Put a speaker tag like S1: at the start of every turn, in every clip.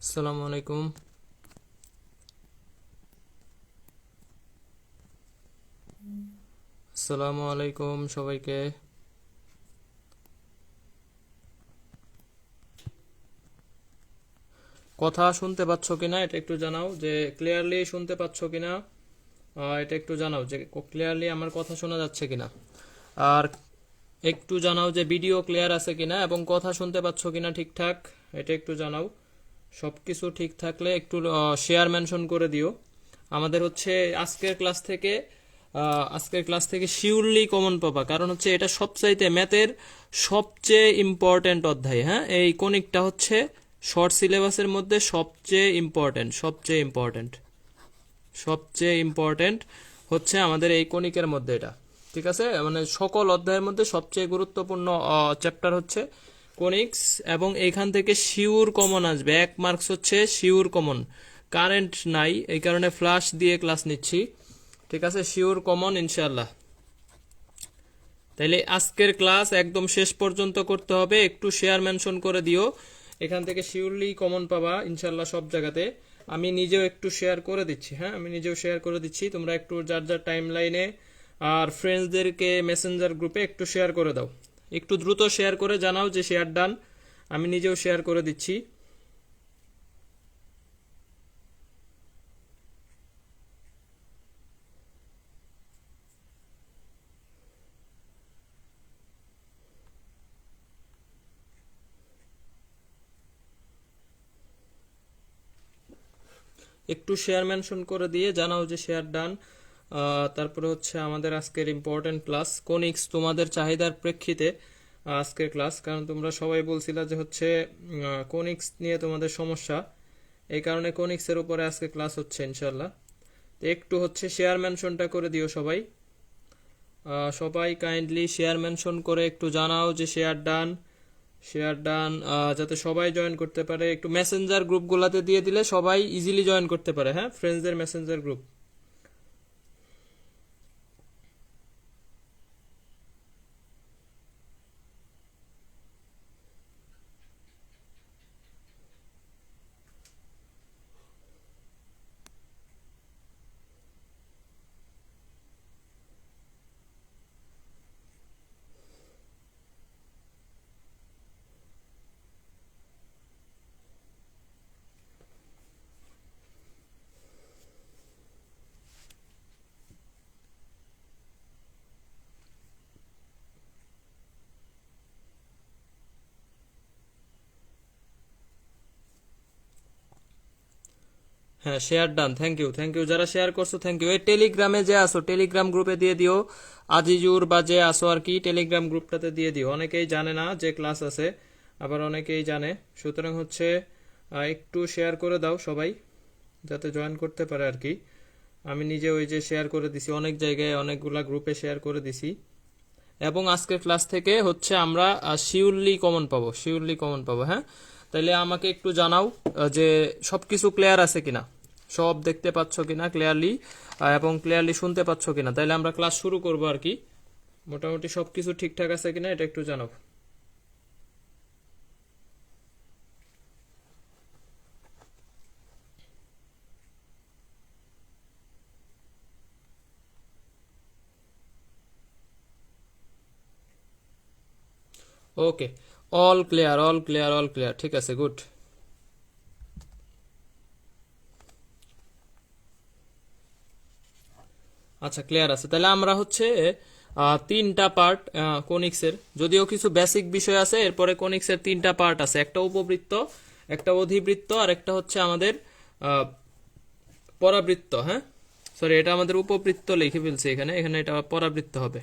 S1: আসসালামু আলাইকুম। আসসালামু আলাইকুম সবাইকে। কথা শুনতে পাচ্ছ কিনা এটা একটু জানাও, যে ক্লিয়ারলি শুনতে পাচ্ছ কিনা। এটা একটু জানাও যে ক্লিয়ারলি আমার কথা শোনা যাচ্ছে কিনা। আর একটু জানাও যে ভিডিও ক্লিয়ার আছে কিনা এবং কথা শুনতে পাচ্ছ কিনা ঠিকঠাক। এটা একটু জানাও। সবকিছু ঠিক থাকলে একটু শেয়ার মেনশন করে দিও। আমাদের হচ্ছে আজকের ক্লাস থেকে শিওরলি কমন পাবা, কারণ হচ্ছে এটা সবচাইতে ম্যাথের সবচেয়ে ইম্পর্টেন্ট অধ্যায়। হ্যাঁ, এই কোনিকটা হচ্ছে শর্ট সিলেবাসের মধ্যে সবচেয়ে ইম্পর্টেন্ট হচ্ছে আমাদের এই কনিকের মধ্যে এটা। ঠিক আছে, মানে সকল অধ্যায়ের মধ্যে সবচেয়ে গুরুত্বপূর্ণ চ্যাপ্টার হচ্ছে কোনিক্স, এবং এইখান থেকে শিওর কমন আসবে। 1 মার্কস হচ্ছে শিওর কমন। কারেন্ট নাই, এই কারণে ফ্লাশ দিয়ে ক্লাস নিচ্ছি। ঠিক আছে, শিওর কমন ইনশাল্লাহ। তাইলে আজকের ক্লাস একদম শেষ পর্যন্ত করতে হবে। একটু শেয়ার মেনশন করে দিও, এখান থেকে শিওরলি কমন পাবা ইনশাল্লাহ সব জায়গাতে। আমি নিজেও একটু শেয়ার করে দিচ্ছি। হ্যাঁ, আমি নিজেও শেয়ার করে দিচ্ছি। তোমরা একটু যার যার টাইম লাইনে আর ফ্রেন্ডসদেরকে মেসেঞ্জার গ্রুপে একটু শেয়ার করে দাও। একটু দ্রুত শেয়ার করে জানাও যে শেয়ার ডান। আমি নিজেও শেয়ার করে দিচ্ছি। একটু শেয়ার মেনশন করে দিয়ে জানাও যে শেয়ার ডান। তারপরে হচ্ছে আমাদের আজকের ইম্পর্টেন্ট ক্লাস কোনিক্স, তোমাদের চাহিদার প্রেক্ষিতে আজকের ক্লাস, কারণ তোমরা সবাই বলছিলা যে হচ্ছে কোনিক্স নিয়ে তোমাদের সমস্যা, এই কারণে কোনিক্সের উপরে আজকে ক্লাস হচ্ছে ইনশাল্লাহ। তো একটু হচ্ছে শেয়ার মেনশনটা করে দিও সবাই। সবাই কাইন্ডলি শেয়ার মেনশন করে একটু জানাও যে শেয়ার ডান, যাতে সবাই জয়েন করতে পারে। একটু মেসেঞ্জার গ্রুপগুলোতে দিয়ে দিলে সবাই ইজিলি জয়েন করতে পারে। হ্যাঁ, ফ্রেন্ডসদের মেসেঞ্জার গ্রুপ। হ্যাঁ, শেয়ার ডান। থ্যাংক ইউ যারা শেয়ার করছো, থ্যাংক ইউ। এই টেলিগ্রামে যে আসো, টেলিগ্রাম গ্রুপে দিয়ে দিও। আজিজুর বা যে আসো আর কি, টেলিগ্রাম গ্রুপটাতে দিয়ে দিও। অনেকেই জানে না যে ক্লাস আছে, আবার অনেকেই জানে। সুতরাং হচ্ছে একটু শেয়ার করে দাও সবাই, যাতে জয়েন করতে পারে আর কি। আমি নিজে ওই যে শেয়ার করে দিছি, অনেক জায়গায় অনেকগুলা গ্রুপে শেয়ার করে দিছি। এবং আজকের ক্লাস থেকে হচ্ছে আমরা শিওরলি কমন পাবো। হ্যাঁ, তাইলে আমাকে একটু জানাও যে সবকিছু ক্লিয়ার আছে কিনা, সব দেখতে পাচ্ছ কিনা ক্লিয়ারলি, এবং ক্লিয়ারলি শুনতে পাচ্ছ কিনা। তাইলে আমরা ক্লাস শুরু করবো আর কি। মোটামুটি সবকিছু ঠিকঠাক আছে কিনা এটা একটু জানাও। ওকে, অল ক্লিয়ার, ঠিক আছে, গুড। আচ্ছা, ক্লিয়ার আছে। তাহলে আমরা হচ্ছে 3টা পার্ট কোনিক্সের, যদিও কিছু বেসিক বিষয় আছে, এরপরে কোনিক্সের 3টা পার্ট আছে। একটা উপবৃত্ত, একটা অধিবৃত্ত, আর একটা হচ্ছে আমাদের আহ, পরাবৃত্ত। হ্যাঁ, সরি, এটা আমাদের উপবৃত্ত লিখে ফেলছি এখানে, এখানে এটা পরাবৃত্ত হবে।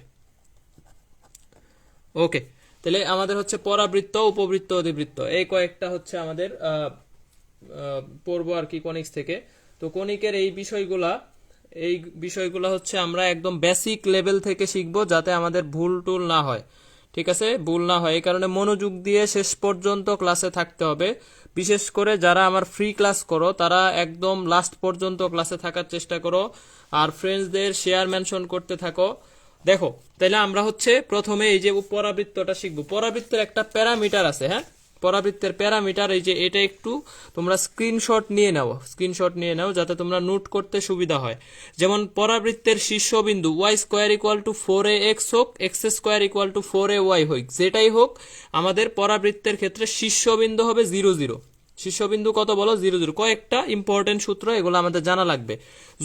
S1: ওকে, তাহলে আমাদের হচ্ছে পরাবৃত্ত, উপবৃত্ত, অধিবৃত্ত, এই কয়েকটা হচ্ছে আমাদের পড়বো আর কি কোনিক্স থেকে। তো কোনিকের এই বিষয়গুলা হচ্ছে আমরা একদম বেসিক লেভেল থেকে শিখবো, যাতে আমাদের ভুল টুল না হয়। ঠিক আছে, ভুল না হয়, এই কারণে মনোযোগ দিয়ে শেষ পর্যন্ত ক্লাসে থাকতে হবে। বিশেষ করে যারা আমার ফ্রি ক্লাস করো, তারা একদম লাস্ট পর্যন্ত ক্লাসে থাকার চেষ্টা করো, আর ফ্রেন্ডসদের শেয়ার মেনশন করতে থাকো। দেখো, তাহলে আমরা হচ্ছে প্রথমে এই যে পরাবৃত্তটা শিখবো। পরাবৃত্তের একটা প্যারামিটার আছে। হ্যাঁ, পরাবৃত্তের প্যারামিটার এই যে এটা একটু তোমরা স্ক্রিনশট নিয়ে নাও যাতে তোমরা নোট করতে সুবিধা হয়। যেমন পরাবৃত্তের শীর্ষবিন্দু Y square equal two 4ax হোক, x square equal to 4ay হোক, যেটাই হোক আমাদের পরাবৃত্তের ক্ষেত্রে শীর্ষবিন্দু হবে 0 0। শীর্ষবিন্দু কত বলো? 0 0। কয়েকটা ইম্পর্টেন্ট সূত্র, এগুলো আমাদের জানা লাগবে।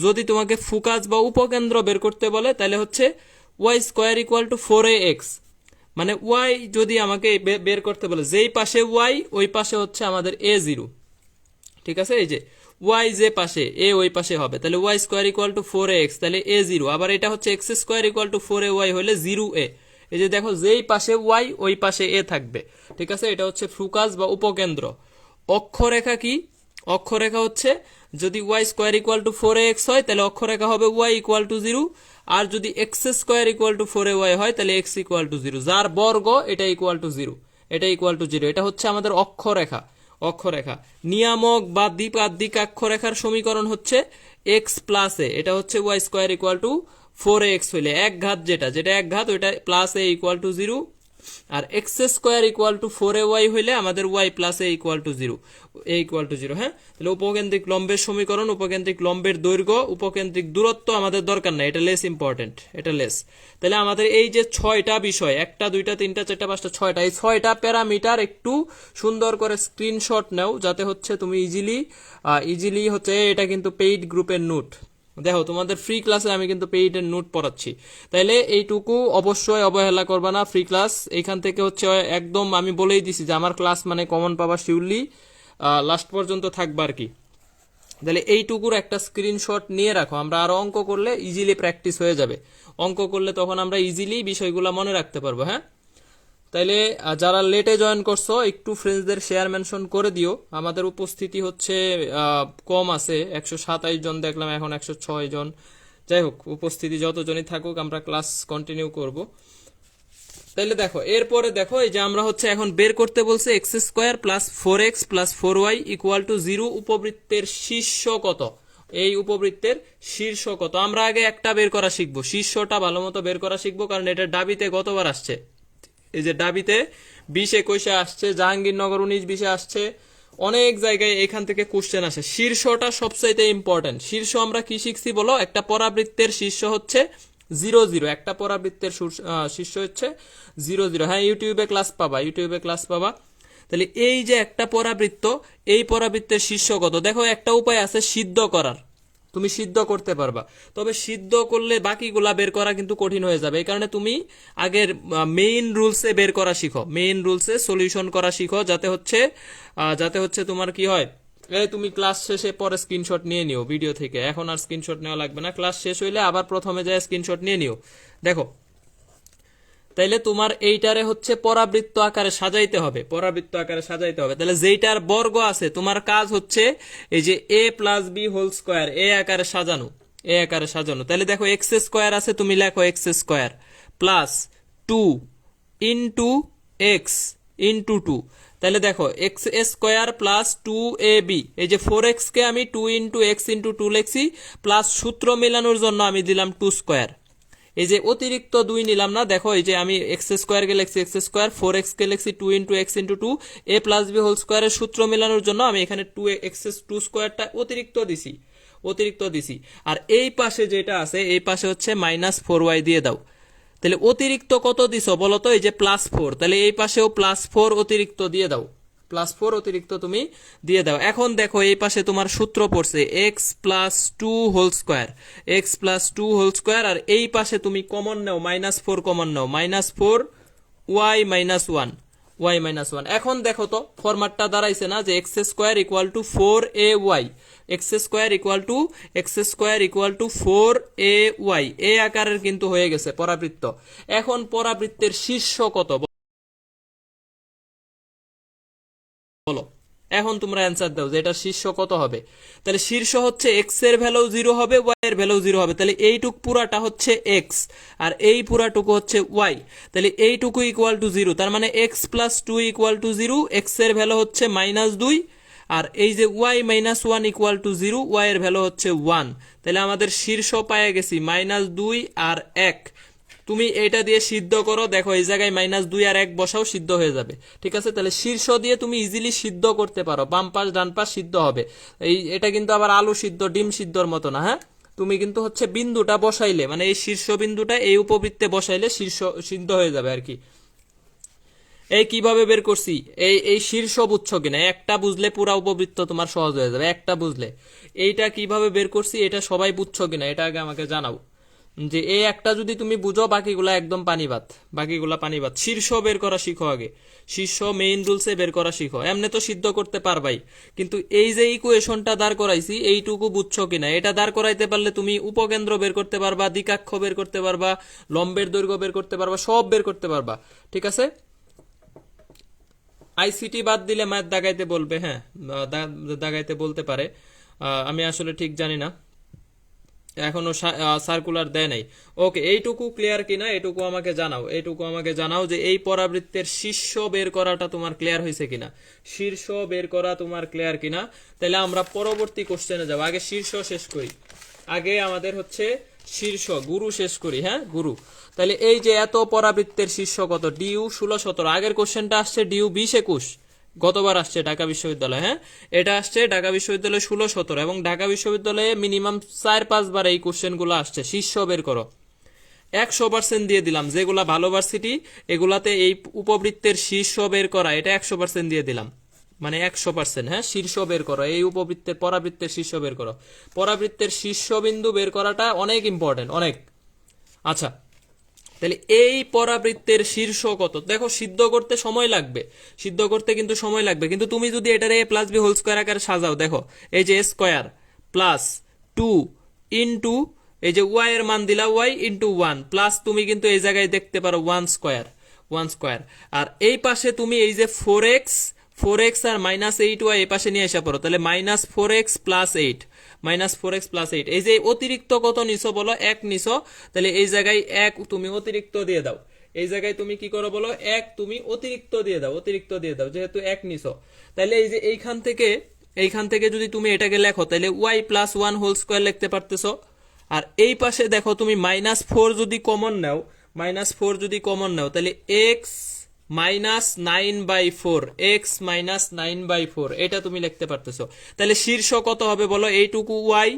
S1: যদি তোমাকে ফোকাস বা উপকেন্দ্র বের করতে বলে তাহলে হচ্ছে Y square equal two 4ax, মানে ওয়াই যদি আমাকে বের করতে বলে যেই পাশে ওয়াই ওই পাশে হচ্ছে আমাদের a0, ঠিক আছে? এই যে ওয়াই যে পাশে এ ওই পাশে হবে, তাহলে Y square equal two 4ax, তাহলে a0। আবার এটা হচ্ছে x square equal to 4ay হলে 0a। এই যে দেখো যেই পাশে ওয়াই ওই পাশে এ থাকবে, ঠিক আছে? এটা হচ্ছে ফোকাস বা উপকেন্দ্র। অক্ষরেখা কি? অক্ষরেখা হচ্ছে যদি Y square equal two 4ax হয় তাহলে অক্ষরেখা হবে ওয়াই ইকুয়াল টু 0, আর যদি X square equal to 4ay হয় তাহলে এক্স ইকুয়াল টু 0, যার বর্গ এটা ইকুয়াল টু 0, এটা ইকুয়াল টু 0। এটা হচ্ছে আমাদের অক্ষরেখা। অক্ষরেখা নিয়ামক বা দ্বিপাক্ষরেখার সমীকরণ হচ্ছে এক্স প্লাস এ, এটা হচ্ছে Y square equal two 4ax হইলে এক ঘাত যেটা এক ঘাত ওইটা প্লাস এ ইকুয়াল টু 0, আর X square equal to 4ay হইলে আমাদের Y plus A equal to 0, A equal to 0। হ্যাঁ, তাহলে উপকেন্দ্রিক লম্বের সমীকরণ, উপকেন্দ্রিক লম্বের দৈর্ঘ্য, উপকেন্দ্রিক দূরত্ব আমাদের দরকার নাই, এটা লেস ইম্পর্টেন্ট, এটা লেস। তাহলে আমাদের এই যে 6টা বিষয়, 1টা 2টা 3টা 4টা 5টা 6টা, এই 6টা প্যারামিটার একটু সুন্দর করে স্ক্রিনশট নাও যাতে হচ্ছে তুমি ইজিলি হচ্ছে, এটা কিন্তু পেইড গ্রুপের নোট। দেখো তোমাদের ফ্রি ক্লাসে আমি কিন্তু পেইডের নোট পড়াচ্ছি, তাইলে এইটুকু অবশ্যই অবহেলা করবা না। ফ্রি ক্লাস এইখান থেকে হচ্ছে একদম আমি বলেই দিছি যে আমার ক্লাস মানে কমন পাবা শিওরলি, লাস্ট পর্যন্ত থাকবা আর কি। তাহলে এইটুকুর একটা স্ক্রিনশট নিয়ে রাখো, আমরা আরো অঙ্ক করলে ইজিলি প্র্যাকটিস হয়ে যাবে। অঙ্ক করলে তখন আমরা ইজিলি বিষয়গুলো মনে রাখতে পারবো। হ্যাঁ, তাইলে যারা লেটে জয়েন করছো একটু ফ্রেন্ডসদের শেয়ার মেনশন করে দিও। আমাদের উপস্থিতি হচ্ছে কম আছে, 127 জন দেখলাম, এখন 106 জন। যাই হোক, উপস্থিতি যতজনই থাকুক আমরা ক্লাস কন্টিনিউ করব। তাইলে দেখো এরপরে দেখো এই যে আমরা হচ্ছে এখন বের করতে বলছে x square plus 4x plus 4y equal to 0 উপবৃত্তের শীর্ষ কত। এই উপবৃত্তের শীর্ষ কত আমরা আগে একটা বের করা শিখবো, শীর্ষটা ভালো মতো বের করা শিখবো, কারণ এটা ডাবিতে গতবার আসছে। এই যে ডাবিতে 20-21 আসছে, জাহাঙ্গীরনগর 19-20 আসছে, অনেক জায়গায় এখান থেকে কোশ্চেন আসে। শীর্ষটা সবচাইতে ইম্পর্টেন্ট। শীর্ষ আমরা কি শিখছি বলো? একটা পরাবৃত্তের শীর্ষ হচ্ছে 0 0, একটা পরাবৃত্তের শীর্ষ হচ্ছে 0 0। হ্যাঁ, ইউটিউবে ক্লাস পাবা। তাহলে এই যে একটা পরাবৃত্ত, এই পরাবৃত্তের শীর্ষ কত? দেখো একটা উপায় আছে সিদ্ধ করার, তুমি সিদ্ধ করতে পারবা, তবে সিদ্ধ করলে বাকিগুলা বের করা কিন্তু কঠিন হয়ে যাবে। এই কারণে তুমি আগের মেইন রুলসে বের করা শিখো, মেইন রুলসে সলিউশন করা শিখো, যাতে হচ্ছে তোমার কি হয়, তুমি ক্লাস শেষে পরে স্ক্রিনশট নিয়ে নিও ভিডিও থেকে। এখন আর স্ক্রিনশট নেওয়া লাগবে না, ক্লাস শেষ হইলে আবার প্রথমে যায় স্ক্রিনশট নিয়ে নিও। দেখো তাইলে তোমার এইটারে হচ্ছে পরাবৃত্ত আকারে সাজাইতে হবে, তাহলে যেইটার বর্গ আছে তোমার কাজ হচ্ছে এই যে a plus B whole square এ আকারে সাজানো। তাহলে দেখো এক্স স্কোয়ার আছে, তুমি লেখো X square plus 2 into X into 2। তাহলে দেখো এক্স স্কোয়ার প্লাস 2ab, এই যে 4x কে আমি 2 ইন্টু এক্স ইন্টু 2 লিখছি, প্লাস সূত্র মেলানোর জন্য আমি দিলাম 2 স্কোয়ার। এই যে অতিরিক্ত 2 নিলাম না, দেখো এই যে আমি এক্স স্কোয়ার কে লিখছি এক্স স্কোয়ার, 4x কে লিখছি 2 into X into 2, a plus B whole স্কোয়ারের সূত্র মেলানোর জন্য আমি এখানে 2 স্কোয়ারটা অতিরিক্ত দিছি। আর এই পাশে যেটা আছে, এই পাশে হচ্ছে মাইনাস 4y দিয়ে দাও। তাহলে অতিরিক্ত কত দিছো বলো তো? এই যে প্লাস 4, তাহলে এই পাশেও প্লাস 4 অতিরিক্ত দিয়ে দাও, তুমি দিয়ে দাও। এখন দেখো এই পাশে তোমার সূত্র পড়ছে এক্স প্লাস 2 হোল স্কোয়ার, আর এই পাশে তুমি কমন নাও -4 কমন নাও, -4 y মাইনাস 1। এখন দেখো তো ফরম্যাটটা দাঁড়াইছে না যে X square equal to 4ay, x square equal to 4ay, এ আকারের কিন্তু হয়ে গেছে পরাবৃত্ত। এখন পরাবৃত্তের শীর্ষ কত বলো? এখন তোমরা অ্যান্সার দাও যে এটা শীর্ষ কত হবে। তাহলে শীর্ষ হচ্ছে এক্স এর ভ্যালু 0 হবে, ওয়াই এর ভ্যালু 0 হবে। তাহলে এইটুক পুরাটা হচ্ছে এক্স আর এই পুরাটুকু হচ্ছে ওয়াই। তাহলে এইটুকু ইকুয়াল টু 0, তার মানে X plus 2 equal to 0, X এর ভ্যালু হচ্ছে -2, আর এই যে Y minus 1 equal to 0, Y এর ভ্যালু হচ্ছে 1। তাহলে আমাদের শীর্ষ পায়ে গেছি -2 আর 1। তুমি এটা দিয়ে সিদ্ধ করো, দেখো এই জায়গায় -2 আর 1 বসাও, সিদ্ধ হয়ে যাবে। ঠিক আছে, তাহলে শীর্ষ দিয়ে তুমি ইজিলি সিদ্ধ করতে পারো, বাম পাশ ডান পাশ সিদ্ধ হবে। এটা কিন্তু আবার আলু সিদ্ধ ডিম সিদ্ধর মতো না। হ্যাঁ, তুমি কিন্তু হচ্ছে বিন্দুটা বসাইলে, মানে এই শীর্ষ বিন্দুটা এই উপবৃত্তে বসাইলে শীর্ষ সিদ্ধ হয়ে যাবে আর কি। এই কিভাবে বের করছি, এই শীর্ষ বুঝছো কিনা, একটা বুঝলে পুরা উপবৃত্ত তোমার সহজ হয়ে যাবে, একটা বুঝলে। এইটা কিভাবে বের করছি এটা সবাই বুঝছো কিনা এটা আগে আমাকে জানাও, যে এই একটা যদি তুমি বুঝো বাকিগুলা একদম পানি ভাত, বাকিগুলা পানি ভাত। শীর্ষ বের করা শিখো আগে, শীর্ষ মেইন রুলসে বের করা শিখো, এমনি তো সিদ্ধ করতে পারবাই, কিন্তু এই যে ইকুয়েশনটা দাঁড় করাইছি এইটুকু বুঝছো কিনা, এটা দাঁড় করাইতে পারলে তুমি উপকেন্দ্র বের করতে পারবা, দ্বিকাক্ষ বের করতে পারবা, লম্বের দৈর্ঘ্য বের করতে পারবা, সব বের করতে পারবা। ঠিক আছে, আইসিটি বাদ দিলে ম্যাথ দাগাইতে বলবে, হ্যাঁ দাগাইতে বলতে পারে, আমি আসলে ঠিক জানি না, এখনো সার্কুলার দেয় নাই। ওকে, এইটুকু ক্লিয়ার কিনা এটুকু আমাকে জানাও, এইটুকু আমাকে জানাও যে এই পরাবৃত্তের শীর্ষ বের করাটা তোমার ক্লিয়ার হয়েছে কিনা, শীর্ষ বের করা তোমার ক্লিয়ার কিনা। তাহলে আমরা পরবর্তী কোশ্চেনে যাব, আগে শীর্ষ শেষ করি, আগে আমাদের হচ্ছে শীর্ষ গুরু শেষ করি। হ্যাঁ, গুরু। তাহলে এই যে এত পরাবৃত্তের শীর্ষ কত, ডিউ 16-17, আগের কোশ্চেনটা আসছে ডিউ 20-21, গতবার আসছে ঢাকা বিশ্ববিদ্যালয়। হ্যাঁ, এটা আসছে ঢাকা বিশ্ববিদ্যালয় 16-17, এবং ঢাকা বিশ্ববিদ্যালয়ে মিনিমাম 4-5 বার এই কোশ্চেনগুলো আসছে। শীর্ষ বের করো, 100% দিয়ে দিলাম, যেগুলা ভালো ভার্সিটি এগুলাতে এই উপবৃত্তের শীর্ষ বের করা এটা 100% দিয়ে দিলাম, মানে 100%। হ্যাঁ, শীর্ষ বের করো, এই উপবৃত্তের পরাবৃত্তের শীর্ষ বের করো, পরাবৃত্তের শীর্ষবিন্দু বের করাটা অনেক ইম্পর্টেন্ট, অনেক। আচ্ছা, তাহলে এই পরাবৃত্তের শীর্ষ কত, দেখো সিদ্ধ করতে সময় লাগবে, সিদ্ধ করতে কিন্তু সময় লাগবে, কিন্তু তুমি যদি এটার a plus B whole square আকারে সাজাও, দেখো এই যে স্কোয়ার প্লাস 2 ইন্টু এই যে ওয়াই এর মান দিলা ওয়াই ইন্টু 1 প্লাস তুমি কিন্তু এই জায়গায় দেখতে পারো 1 স্কোয়ার, 1 স্কোয়ার, আর এই পাশে তুমি এই যে 4x আর -8y এই পাশে নিয়ে আসা পড়ো, তাহলে -4x প্লাস 8, -4x প্লাস 8, এই যে অতিরিক্ত কত নিছো বলো, 1 নিছো, তাহলে এই জায়গায় 1 তুমি অতিরিক্ত দিয়ে দাও, এই জায়গায় তুমি কি করো বলো, 1 তুমি অতিরিক্ত দিয়ে দাও, অতিরিক্ত দিয়ে দাও, যেহেতু 1 নিছো। তাহলে এই যে এইখান থেকে যদি তুমি এটাকে লেখো, তাহলে y প্লাস 1 হোল স্কোয়ার লিখতে পারতেছো। আর এই পাশে দেখো তুমি -4 যদি কমন নাও, -4 যদি কমন নাও, তাহলে x -9/4, x -9/4 এটা তুমি লিখতে পারতেছো। তাহলে শীর্ষ কত হবে বলো, এইটুকু y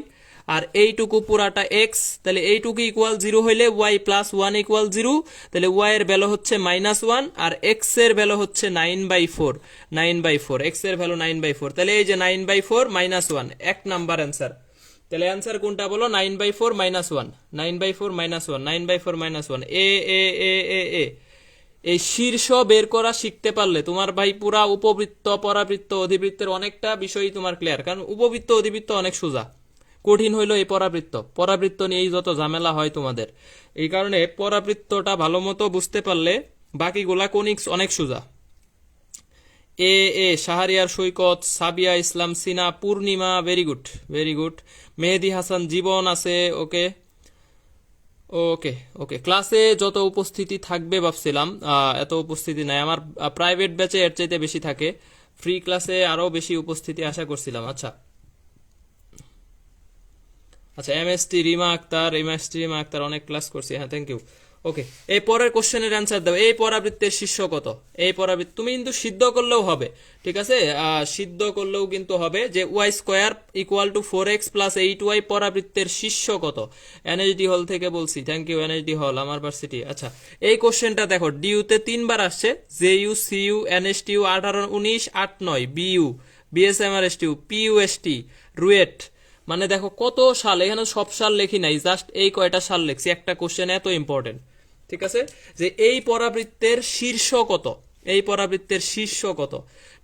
S1: আর এইটুকু পুরাটা x, তাহলে এইটুকু ইকুয়াল 0 হইলে y প্লাস 1 ইকুয়াল 0, তাহলে y এর ভ্যালু হচ্ছে -1 আর x এর ভ্যালু হচ্ছে 9/4, 9/4, x এর ভ্যালু 9/4, তাহলে এই যে 9/4 -1 এক নাম্বার অ্যান্সার। তাহলে অ্যান্সার কোনটা বলো, 9/4 -1, 9/4 -1, 9/4 -1, এ এ এ এ এ। এই শীর্ষ বের করা শিখতে পারলে তোমার ভাই পুরা উপবৃত্ত পরাবৃত্ত অধিবৃত্তের অনেকটা বিষয় তোমার ক্লিয়ার, কারণ উপবৃত্ত অধিবৃত্ত অনেক সোজা, কঠিন হইলো এই পরাবৃত্ত, পরাবৃত্ত নিয়েই যত ঝামেলা হয় তোমাদের। এই কারণে পরাবৃত্তটা ভালো মতো বুঝতে পারলে বাকিগুলা কোনিক্স অনেক সোজা। এ এ শাহরিয়ার সৈকত, সাবিয়া ইসলাম, সিনা, পূর্ণিমা, very good, very good. Mehedi Hasan, জীবন আছে, ওকে ওকে ওকে। ক্লাসে যত উপস্থিতি থাকবে ভাবছিলাম, এত উপস্থিতি নাই আমার, প্রাইভেট ব্যাচে এর চাইতে বেশি থাকে, ফ্রি ক্লাসে আরো বেশি উপস্থিতি আশা করছিলাম। আচ্ছা আচ্ছা, এমএসটি রিমা আক্তার অনেক ক্লাস করছি, হ্যাঁ থ্যাংক ইউ। ওকে, এই পরের কোশ্চেনের অ্যান্সার দাও, এই পরাবৃত্তের শীর্ষ কত, এই পরাবৃত্ত তুমি কিন্তু সিদ্ধ করলেও হবে, ঠিক আছে, সিদ্ধ করলেও কিন্তু হবে, যে Y square equal to 4x plus 8y পরাবৃত্তের শীর্ষ কত, এনএইচডি হল থেকে বলছি, থ্যাংক ইউ এনএইচডি হল আমার ভার্সিটি। আচ্ছা, এই কোশ্চেনটা দেখো, ডিউতে 3 বার আসছে, জেইউ, সিইউ, এনএসটিইউ, 18, 19, 8, 9, বিইউ, বিএসএমআরএসটিইউ, পিইউএসটি, রুয়েট, মানে দেখো কত সাল, এখানে সব সাল লেখি নাই, জাস্ট এই কয়টা সাল লেখছি, একটা কোশ্চেন এত ইম্পর্টেন্ট, ঠিক আছে, যে এই পরাবৃত্তের শীর্ষ কত, এই পরাবৃত্তের শীর্ষ কত,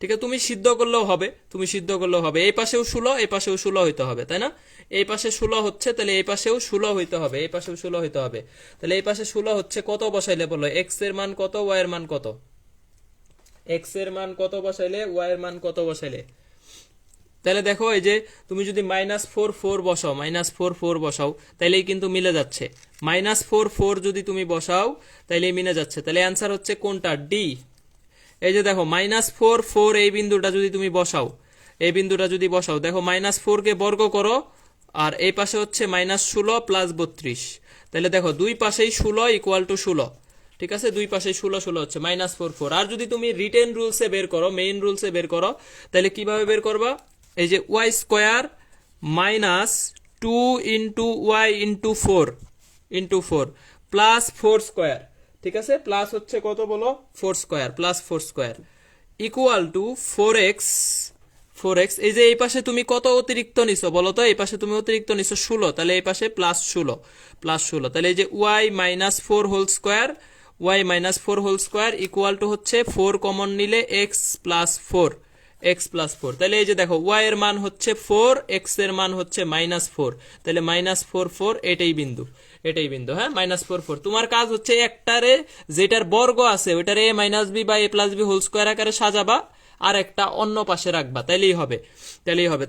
S1: ঠিক আছে, তুমি সিদ্ধ করলেও হবে, তুমি সিদ্ধ করলেও হবে, এই পাশেও 16, এই পাশেও 16 হইতে হবে, তাই না, এই পাশে 16 হচ্ছে, তাহলে এই পাশেও 16 হইতে হবে, এই পাশেও 16 হইতে হবে, তাহলে এই পাশে 16 হচ্ছে, কত বসাইলে বলো, এক্স এর মান কত, ওয়াই এর মান কত, এক্স এর মান কত বসাইলে, ওয়াই এর মান কত বসাইলে, তাহলে দেখো এই যে তুমি যদি -4 বসাও, -4 বসাও, তাইলেই কিন্তু মিলে যাচ্ছে, -4 যদি তুমি বসাও তাইলে মিলে যাচ্ছে, তাহলে অ্যান্সার হচ্ছে কোনটা, ডি। এই যে দেখো -4 এই বিন্দুটা যদি তুমি বসাও, এই বিন্দুটা যদি বসাও, দেখো -4 কে বর্গ করো, আর এই পাশে হচ্ছে -16 প্লাস 32, তাহলে দেখো দুই পাশেই 16 ইকুয়াল টু 16, ঠিক আছে, দুই পাশে 16 হচ্ছে -4 আর যদি তুমি রিটেন রুলসে বের করো, মেইন রুলসে বের করো, তাহলে কিভাবে বের করবা, এই যে Y square minus 2 into Y into four plus 4 square, ঠিক আছে, প্লাস হচ্ছে কত বলো 4 square plus 4 square equal to 4x, এই যে এই পাশে তুমি কত অতিরিক্ত নিছো বলো তো, এই পাশে তুমি অতিরিক্ত নিছো 16, তাহলে এই পাশে +16, তাহলে এই যে y minus 4 whole square equal to হচ্ছে 4 কমন নিলে x প্লাস 4, তাহলে এই যে দেখো y এর মান হচ্ছে 4, x এর মান হচ্ছে -4, তাহলে -4 এটাই বিন্দু, হ্যাঁ, -4 তোমার কাজ হচ্ছে একটারে যেটার বর্গ আছে ওইটারে a মাইনাস বি বা a plus B whole square আকারে সাজাবা, আর একটা অন্য পাশে রাখবা, তাইলেই হবে,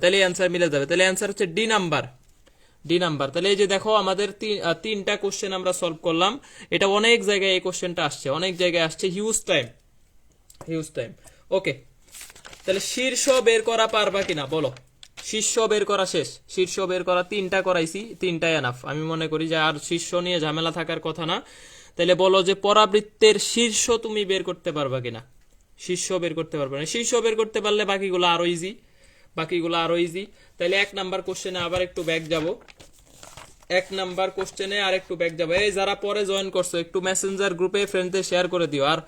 S1: তাহলে অ্যান্সার মিলে যাবে। তাহলে অ্যান্সার হচ্ছে ডি নাম্বার। তাহলে এই যে দেখো আমাদের তিনটা কোশ্চেন আমরা সলভ করলাম, এটা অনেক জায়গায় এই কোশ্চেনটা আসছে, হিউজ টাইম। ওকে, তাহলে শীর্ষ বের করা পারবা কিনা বলো, শীর্ষ বের করা শেষ, শীর্ষ বের করা 3টা করাইছি, 3টাই এনাফ, আমি মনে করি যে আর শীর্ষ নিয়ে ঝামেলা থাকার কথা না। তাহলে বলো যে পরাবৃত্তের শীর্ষ তুমি বের করতে পারবা কিনা, শীর্ষ বের করতে পারবে না, শীর্ষ বের করতে পারলে বাকিগুলো আরো ইজি। তাহলে 1 নাম্বার কোশ্চেনে আবার একটু ব্যাক যাব, এই যারা পরে জয়েন করছো একটু মেসেঞ্জার গ্রুপে ফ্রেন্ডদের শেয়ার করে দিও, আর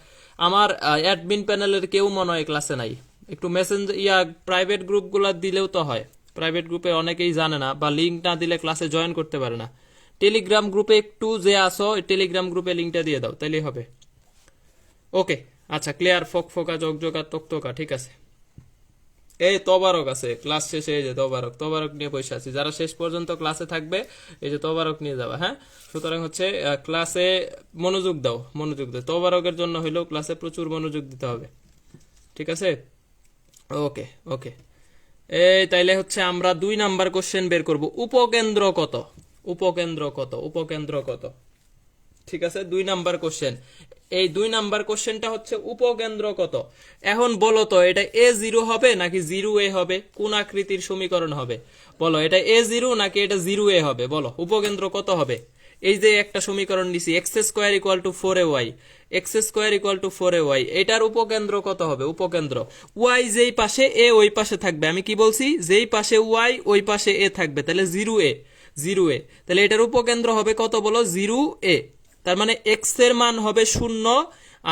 S1: আমার অ্যাডমিন প্যানেলের কেউ মনে হয় ক্লাসে নাই, একটু প্রাইভেট গ্রুপগুলো দিলেও তো হয়, প্রাইভেট গ্রুপে অনেকেই জানে না বা লিঙ্ক না দিলে ক্লাসে জয়েন করতে পারে না। টেলিগ্রাম গ্রুপে একটু যে আসো টেলিগ্রাম গ্রুপে লিঙ্কটা দিয়ে দাও, তাইলেই হবে। ওকে, আচ্ছা, ক্লিয়ার, ফোকা জগজগা তকতকা, ঠিক আছে। এই তবারক আছে ক্লাস শেষে, এই যে তবারক নিয়ে বসে আছি, যারা শেষ পর্যন্ত ক্লাসে থাকবে এই যে তবারক নিয়ে যাবা, হ্যাঁ, সুতরাং হচ্ছে ক্লাসে মনোযোগ দাও, তবারকের জন্য হইলেও ক্লাসে প্রচুর মনোযোগ দিতে হবে, ঠিক আছে। ওকে, এই তাইলে হচ্ছে আমরা 2 নাম্বার কোশ্চেন বের করব, উপকেন্দ্র কত, ঠিক আছে, 2 নাম্বার কোশ্চেন। এই 2 নাম্বার কোশ্চেনটা হচ্ছে উপকেন্দ্র কত। এখন বলো তো এটা a0 হবে নাকি 0a হবে, কোন আকৃতির সমীকরণ হবে বলো, এটা a0 নাকি এটা 0a হবে, বলো উপকেন্দ্র কত হবে। এই যে একটা সমীকরণ নিছি x² = 4ay, এটার উপকেন্দ্র কত হবে, উপকেন্দ্র y যেই পাশে a ওই পাশে থাকবে, আমি কি বলছি, যেই পাশে y ওই পাশে a থাকবে, তাহলে 0a, তাহলে এটার উপকেন্দ্র হবে কত বলো, 0a, তার মানে x এর মান হবে 0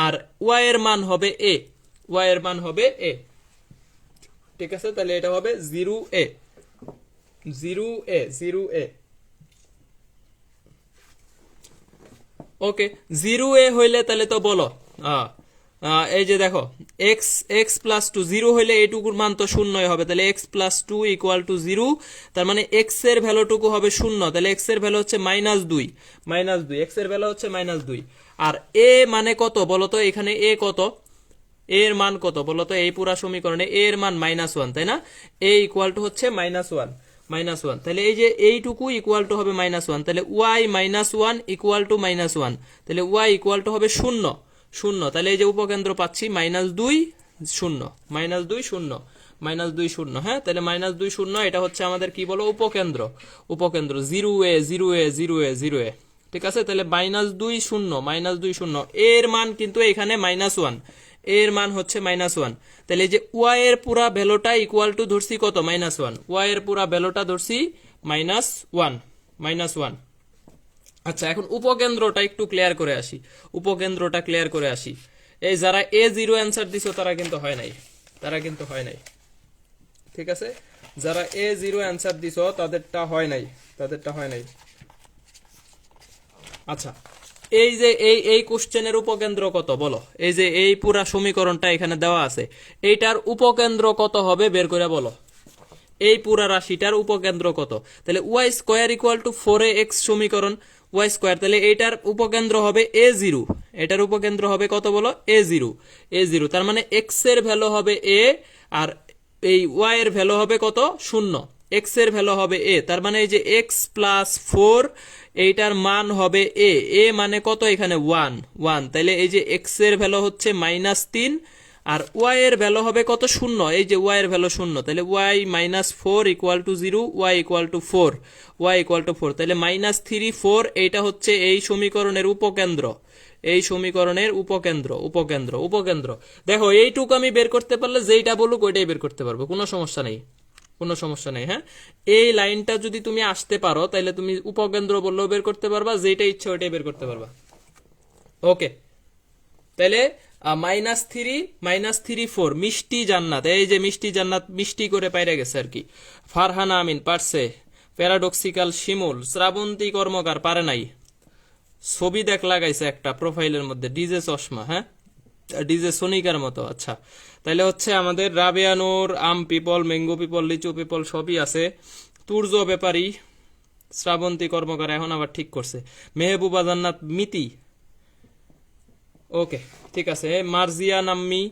S1: আর y এর মান হবে a, ঠিক আছে, তাহলে এটা হবে 0a। ওকে, 0a হইলে তাহলে তো বলো এই যে দেখো x প্লাস 2 0 হইলে এইটুকুর মান তো 0 হবে, তাহলে x প্লাস 2 = 0, তার মানে x এর ভ্যালুটুকু হবে 0, তাহলে x এর ভ্যালু হচ্ছে -2, x এর ভ্যালু হচ্ছে -2, আর a মানে কত বলো তো, এখানে a কত, a এর মান কত বলো তো, এই পুরা সমীকরণে a এর মান -1, তাই না, a = হচ্ছে -1, তাহলে এই যে এইটুকু ইকুয়াল টু হবে -1, তাহলে y -1 = -1, তাহলে y = হবে 0, তাহলে এই যে উপকেন্দ্র পাচ্ছি -2 0, হ্যাঁ, তাহলে -2 0, এটা হচ্ছে আমাদের কি বলো উপকেন্দ্র 0a, ঠিক আছে। তাহলে -2 0, এর মান কিন্তু এখানে -1, এর মান হচ্ছে -1, তাহলে এই যে y এর পুরা ভ্যালুটা ইকুয়াল টু ধরছি কত, -1, y এর পুরা ভ্যালুটা ধরছি -1। আচ্ছা, এখন উপকেন্দ্রটা একটু ক্লিয়ার করে আসি, এই যারা a0 অ্যান্সার দিছো তারা কিন্তু হয় নাই, ঠিক আছে, যারা a0 অ্যান্সার দিছো তাদেরটা হয় নাই। আচ্ছা, এই যে এই কোশ্চেনের উপকেন্দ্র কত বলো, এই যে এই পুরা সমীকরণটা এখানে দেওয়া আছে, এইটার উপকেন্দ্র কত হবে বের করে বলো, এই পুরা রাশিটার উপকেন্দ্র কত, তাহলে y² = 4ax সমীকরণ, y², তাহলে এইটার উপকেন্দ্র হবে a0, এটার উপকেন্দ্র হবে কত বলো, a0, তার মানে x এর ভ্যালু হবে a আর এই y এর ভ্যালু হবে কত, 0, x এর ভ্যালু হবে a, তার মানে এই যে x প্লাস 4 এইটার মান হবে a মানে কত, এখানে 1, তাহলে এই যে x এর ভ্যালু হচ্ছে -3 আর ওয়াই এর ভ্যালু হবে কত শূন্য এই যে ওয়াই এর ভ্যালু শূন্য তাহলে Y minus four equal to zero Y equal to four Y equal to four তাহলে মাইনাস থ্রি ফোর এইটা হচ্ছে এই সমীকরণের উপকেন্দ্র এই সমীকরণের উপকেন্দ্র উপকেন্দ্র উপকেন্দ্র দেখো এইটুকু আমি বের করতে পারলে যেইটা বলুক ওইটাই বের করতে পারবো কোনো সমস্যা নেই কোনো সমস্যা নেই হ্যাঁ এই লাইনটা যদি তুমি আসতে পারো তাহলে তুমি উপকেন্দ্র বললেও বের করতে পারবা যেটা ইচ্ছা ওইটাই বের করতে পারবা ওকে তাহলে -3 মিষ্টি জান্নাত এই যে মিষ্টি জান্নাত মিষ্টি করে পাইরে গেছে আর কি ফারহানা আমিন পারছে প্যারাডক্সিক্যাল শিমুল শ্রাবন্তী কর্মকার পারে নাই ছবি দেখ লাগাইছে একটা প্রোফাইলের মধ্যে ডিজে চশমা হ্যাঁ ডিজে সোনিকার মতো আচ্ছা তাহলে হচ্ছে আমাদের রাবেয়ানুর আম পিপল ম্যাঙ্গো পিপল লিচু পিপল সবই আছে তুর্য ব্যাপারী শ্রাবন্তী কর্মকার এখন আবার ঠিক করছে মেহবুবা জান্নাত মিতি ওকে ঠিক আছে মার্জিয়া নাম্মি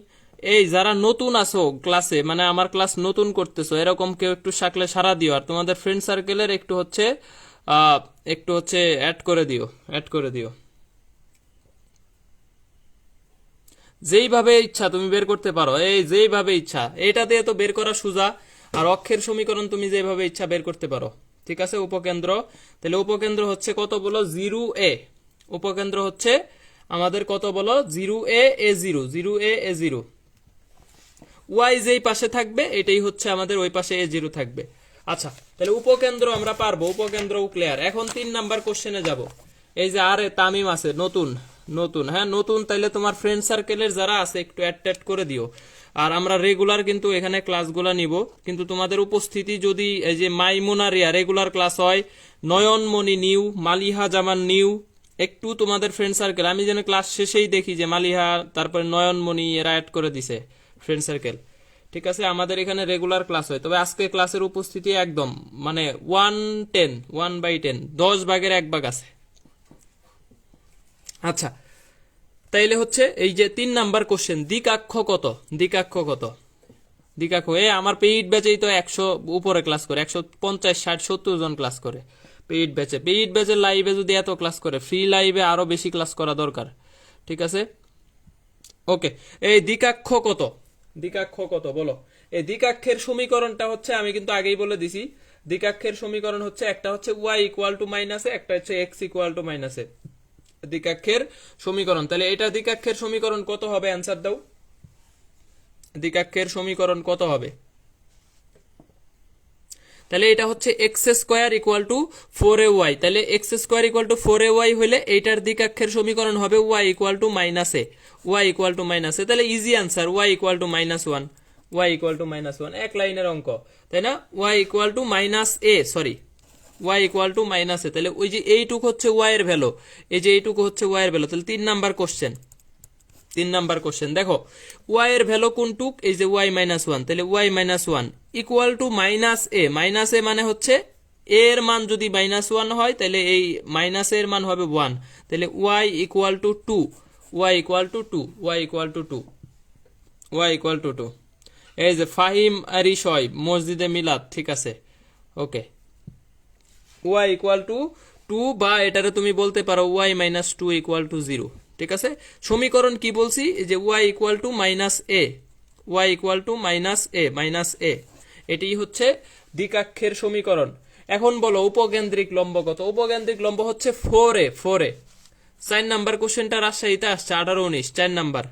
S1: এই যারা নতুন আছো ক্লাসে মানে আমার ক্লাস নতুন করতেছো এরকম কেউ একটু সাকলে সারা দিও আর তোমাদের ফ্রেন্ড সার্কেলের একটু হচ্ছে অ্যাড করে দিও যেইভাবে ইচ্ছা তুমি বের করতে পারো এই যেইভাবে ইচ্ছা এটা দিয়ে তো বের করা সোজা আর অক্ষের সমীকরণ তুমি যেভাবে ইচ্ছা বের করতে পারো ঠিক আছে উপকেন্দ্র তাহলে উপকেন্দ্র হচ্ছে কত বলো 0 এ উপকেন্দ্র হচ্ছে আমাদের কত বলো 0 a a 0 0 a a 0 Y যেই পাশে থাকবে এটাই হচ্ছে আমাদের ওই পাশে a 0 থাকবে আচ্ছা তাহলে উপকেন্দ্র আমরা পারবো উপকেন্দ্র ক্লিয়ার এখন 3 নাম্বার কোশ্চেনে যাব এই যে আরে তামিম আছে নতুন নতুন হ্যাঁ নতুন তাইলে তোমার ফ্রেন্ড সার্কেলের যারা আছে একটু অ্যাড করে দিও আর আমরা রেগুলার কিন্তু এখানে ক্লাসগুলো নিব কিন্তু তোমাদের উপস্থিতি যদি এই যে মাইমুনা রিয়া রেগুলার ক্লাস হয় নয়নমণি নিউ মালিহা জামান নিউ একটু তোমাদের ফ্রেন্ড সার্কেল আমি যেন ক্লাস শেষেই দেখি যে মালিহা তারপরে নয়নমণি এরা অ্যাড করে দিছে ফ্রেন্ড সার্কেল ঠিক আছে আমাদের এখানে রেগুলার ক্লাস হয় তবে আজকে ক্লাসের উপস্থিতি একদম মানে 1/10 10 ভাগের 1 ভাগ আছে আচ্ছা তাইলে হচ্ছে এই যে 3 নাম্বার কোশ্চেন দ্বিকাক্ষ কত দ্বিকাক্ষ আমার পেইড ব্যাচেই তো 100 উপরে ক্লাস করে 150 60 70 জন ক্লাস করে পেইড ব্যাচের লাইভে যদি এত ক্লাস করে ফ্রি লাইভে আরো বেশি ক্লাস করা দরকার ঠিক আছে ওকে এই দ্বিকাক্ষ কত বলো এই দ্বিকাক্ষের সমীকরণটা হচ্ছে আমি কিন্তু আগেই বলে দিছি দ্বিকাক্ষের সমীকরণ হচ্ছে একটা হচ্ছে y ইকুয়াল টু মাইনাস একটা হচ্ছে x ইকুয়াল টু মাইনাস দ্বিকাক্ষের সমীকরণ তাহলে এটা দ্বিকাক্ষের সমীকরণ কত হবে অ্যানসার দাও দ্বিকাক্ষের সমীকরণ কত হবে তাহলে এটা হচ্ছে x square equal to 4ay তাহলে x square equal to 4ay হলে এইটার দ্বিকাক্ষের সমীকরণ হবে y ইকুয়াল টু মাইনাস এ তাহলে easy answer y equal to -1 এক লাইনের অঙ্ক তাই না y equal to -a sorry y equal to -a তাহলে ওই যে এইটুকু হচ্ছে y এর ভ্যালু এই যে এইটুকু হচ্ছে y এর ভ্যালু তাহলে 3 নাম্বার কোশ্চেন দেখো y এর ভ্যালু কোনটুক এই যে y -1 তাহলে y -1 ইকুয়াল টু -a মানে হচ্ছে a এর মান যদি -1 হয় তাহলে এই মাইনাস এর মান হবে 1 তাহলে y ইকুয়াল টু 2 এই যে ফাহিম আরিশয় মসজিদে মিলাদ ঠিক আছে ওকে y ইকুয়াল টু 2 বা এটারে তুমি বলতে পারো y -2 ইকুয়াল টু 0 ঠিক আছে সমীকরণ কি বলছি যে y ইকুয়াল টু -a এটাই হচ্ছে দ্বিকাক্ষের সমীকরণ এখন বলো উপকেন্দ্রিক লম্ব কত উপকেন্দ্রিক লম্ব হচ্ছে 4a 4 নাম্বার কোশ্চেনটা রাজশাহীতে আসছে 18-19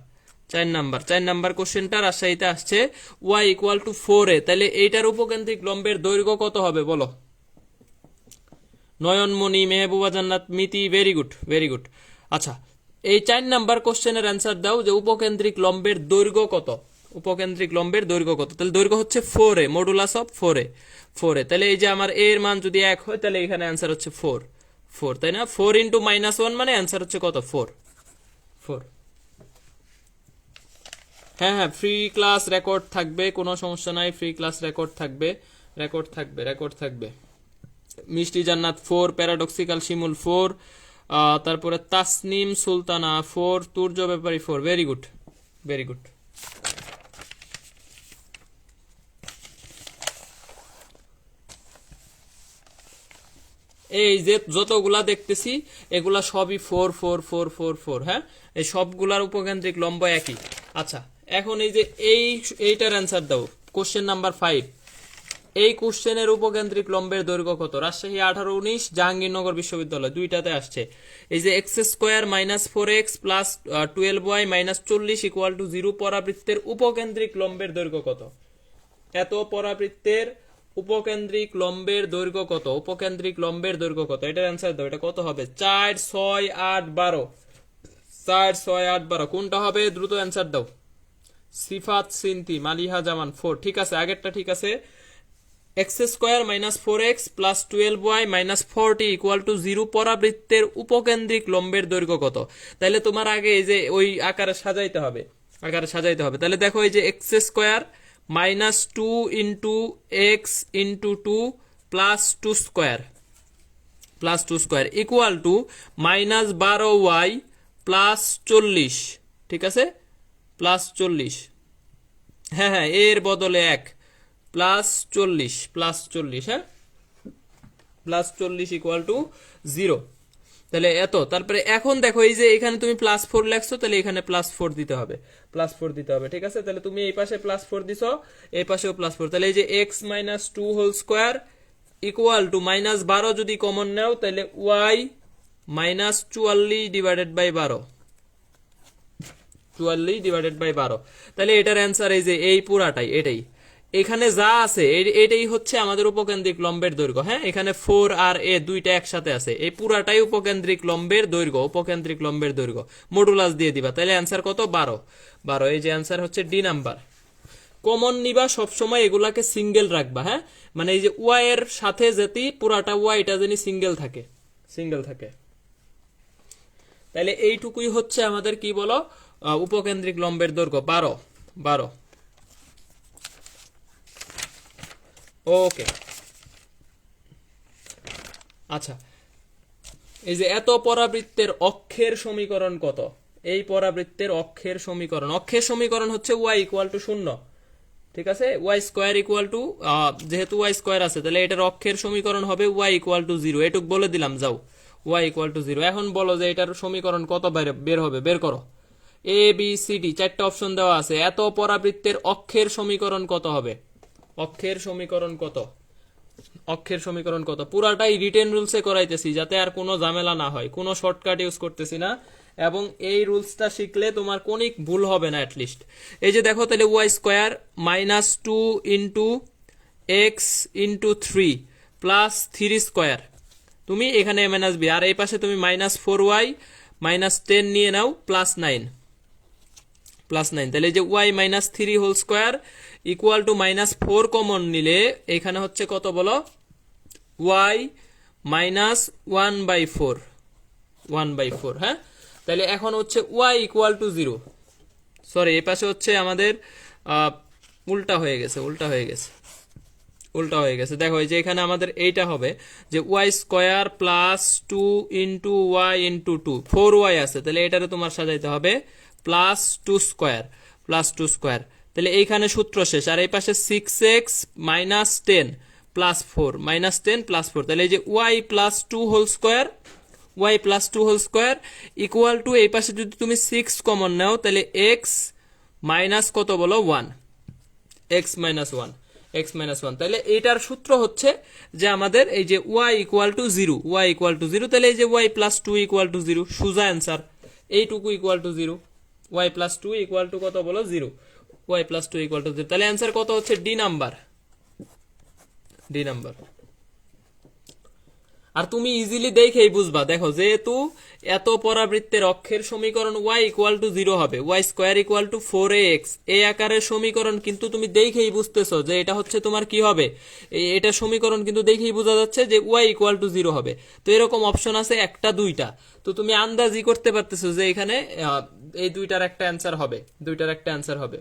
S1: 4 নাম্বার কোশ্চেনটা রাজশাহীতে আসছে y ইকুয়াল টু 4a তাহলে এইটার উপকেন্দ্রিক লম্বের দৈর্ঘ্য কত হবে বলো নয়নমণি মেহবুবা জান্নাত মিতি ভেরি গুড আচ্ছা এই 4 নাম্বার কোশ্চেনের অ্যান্সার দাও যে উপকেন্দ্রিক লম্বের দৈর্ঘ্য কত তাহলে দৈর্ঘ্য হচ্ছে 4a মডুলাস অফ 4a তাহলে এই যে আমার a এর মান যদি 1 হয় তাহলে এখানে অ্যান্সার হচ্ছে 4 তাই না 4 ইন্টু -1 মানে অ্যান্সার হচ্ছে কত 4 হ্যাঁ ফ্রি ক্লাস রেকর্ড থাকবে কোনো সমস্যা নাই ফ্রি ক্লাস রেকর্ড থাকবে মিষ্টি জান্নাত 4 প্যারাডক্সিক্যাল শিমুল 4 তারপরে তাসনিম সুলতানা 4 তুর্য ব্যাপারী 4 ভেরি গুড এই যে যতগুলা দেখতেছি এগুলা সবই 4 হ্যাঁ এই সবগুলার উপকেন্দ্রিক লম্ব একই আচ্ছা এখন এই যে এইটার অ্যান্সার দাও, কোশ্চেন নাম্বার 5। এই কোশ্চেনের উপকেন্দ্রিক লম্বের দৈর্ঘ্য কত? রাজশাহী 18-19, জাহাঙ্গীরনগর বিশ্ববিদ্যালয়, দুইটাতে আসছে। এই যে X square minus 4x plus 12y minus 40 equal to 0 পরাবৃত্তের উপকেন্দ্রিক লম্বের দৈর্ঘ্য কত? এত পরাবৃত্তের উপকেন্দ্রিক লম্বের দৈর্ঘ্য কত? উপকেন্দ্রিক লম্বের দৈর্ঘ্য কত? এটার অ্যান্সার দাও। এটা কত হবে? 4, 6, 8, 12। 4, 6, 8, 12 কোনটা হবে? দ্রুত অ্যান্সার দাও। সিফাত সিনতি মালিহা জামান 4। ঠিক আছে, আগেরটা ঠিক আছে। X square minus 4x plus 12y minus 40 equal to 0 পরাবৃত্তের উপকেন্দ্রিক লম্বের দৈর্ঘ্য কত? তাহলে তোমার আগে এই যে ওই আকারে সাজাইতে হবে, তাহলে দেখো এই যে X square minus 2 into X into 2 plus 2 square equal to minus 12y plus 40। ঠিক আছে, প্লাস 40, হ্যাঁ এর বদলে 1 প্লাস 40, হ্যাঁ প্লাস 40 ইকুয়াল টু 0। তাহলে এত, তারপরে এখন দেখো এই যে এখানে তুমি প্লাস 4 লেখছো, তাহলে এখানে প্লাস 4 দিতে হবে, ঠিক আছে। তাহলে তুমি এই পাশে প্লাস 4 দিছো, এই পাশেও প্লাস 4, তাহলে এই যে X minus 2 whole square equal to minus 12 যদি কমন নাও তাহলে ওয়াই মাইনাস 44 ডিভাইডেড বাই 12, তাহলে এটার অ্যান্সার এই যে এই পুরাটাই, এখানে যা আছে এটাই হচ্ছে আমাদের উপকেন্দ্রিক লম্বের দৈর্ঘ্য। হ্যাঁ, এখানে 4 আর এ দুইটা একসাথে আছে, এই পুরাটাই উপকেন্দ্রিক লম্বের দৈর্ঘ্য, মডুলাস দিয়ে দিবা, তাহলে অ্যান্সার কত? 12। এই যে অ্যান্সার হচ্ছে ডি নাম্বার। কমন নিবা সবসময়, এগুলাকে সিঙ্গেল রাখবা। হ্যাঁ, মানে এই যে ওয়াই এর সাথে যেতে পুরাটা ওয়াই এটা যেন সিঙ্গেল থাকে। তাহলে এইটুকুই হচ্ছে আমাদের কি বলো উপকেন্দ্রিক লম্বের দৈর্ঘ্য 12। ওকে, আচ্ছা, এই যে এত পরাবৃত্তের অক্ষের সমীকরণ কত? এই পরাবৃত্তের অক্ষের সমীকরণ হচ্ছে ওয়াই ইকুয়াল টু 0। ঠিক আছে, ওয়াই স্কোয়ার ইকুয়াল টু, যেহেতু ওয়াই স্কোয়ার আছে তাহলে এটার অক্ষের সমীকরণ হবে ওয়াই ইকুয়াল টু 0। এটুক বলে দিলাম, যাও, ওয়াই ইকুয়াল টু 0। এখন বলো যে এটার সমীকরণ কত বের হবে, বের করো। এ বি সি ডি 4টা অপশন দেওয়া আছে। এত পরাবৃত্তের অক্ষের সমীকরণ কত হবে? অক্ষের সমীকরণ কত? পুরাটাই রিটেন রুলসে করাইতেছি যাতে আর কোনো ঝামেলা না হয়, কোনো শর্টকাট ইউজ করতেছি না, এবং এই রুলসটা শিখলে তোমার কোনিক ভুল হবে না অ্যাটলিস্ট। এই যে দেখো, তাহলে Y square minus 2 into X into 3 plus 3 square, তুমি এখানে এম এন আসবি, আর এই পাশে তুমি মাইনাস 4y মাইনাস 10 নিয়ে নাও প্লাস 9, তাহলে এই যে Y minus 3 whole square equal to minus 4 common নিলে এখানে হচ্ছে কত বলো? ওয়াই মাইনাস 1/4, হ্যাঁ। তাহলে এখন হচ্ছে ওয়াই ইকুয়াল টু 0, সরি এই পাশে হচ্ছে আমাদের উল্টা হয়ে গেছে। দেখো এই যে এখানে আমাদের এইটা হবে যে Y square plus 2 into Y into 2, 4y আছে, তাহলে এটারে তোমার সাজাইতে হবে প্লাস 2 স্কোয়ার, তাহলে এইখানে সূত্র শেষ। আর এই পাশে 6x মাইনাস 10 প্লাস 4, তাহলে এই যে Y plus 2 whole square equal to, এই পাশে যদি তুমি 6 কমন নাও তাহলে এক্স মাইনাস কত বলো? 1, এক্স মাইনাস 1, তাহলে এটার সূত্র হচ্ছে যে আমাদের এই যে ওয়াই ইকুয়াল টু 0, তাহলে এই যে ওয়াই প্লাস 2 ইকুয়াল টু 0, সোজা অ্যান্সার, এইটুকু equal to 0, Y plus 2 equal to কত বলো? 0, ওয়াই প্লাস 2 ইকুয়াল টু 0, তাহলে অ্যান্সার কত হচ্ছে? D number. আর তুমি ইজিলি দেখেই বুঝবা, দেখো যেহেতু এত পরাবৃত্তের অক্ষের সমীকরণ ওয়াই ইকুয়াল টু 0 হবে, Y square equal two 4ax এই আকারের সমীকরণ, কিন্তু তুমি দেখেই বুঝতেছো যে এটা হচ্ছে তোমার কি হবে, এটা সমীকরণ কিন্তু দেখেই বোঝা যাচ্ছে যে ওয়াই ইকুয়াল টু 0 হবে। তো এরকম অপশন আছে 1টা 2টা, তো তুমি আন্দাজই করতে পারতেছো যে এখানে এই দুইটার একটা অ্যান্সার হবে।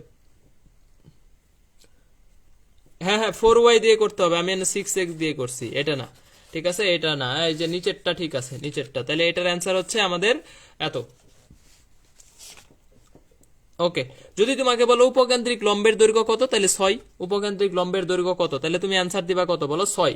S1: হ্যাঁ 4y দিয়ে করতে হবে, আমি 6x দিয়ে করছি, এটা না, ঠিক আছে, এটা না, এই যে নিচেরটা ঠিক আছে, তাহলে এটার অ্যান্সার হচ্ছে আমাদের এত। ওকে, যদি তোমাকে বলো উপকেন্দ্রিক লম্বের দৈর্ঘ্য কত, তাহলে 6। উপকেন্দ্রিক লম্বের দৈর্ঘ্য কত, তাহলে তুমি অ্যান্সার দিবা কত, বলো 6।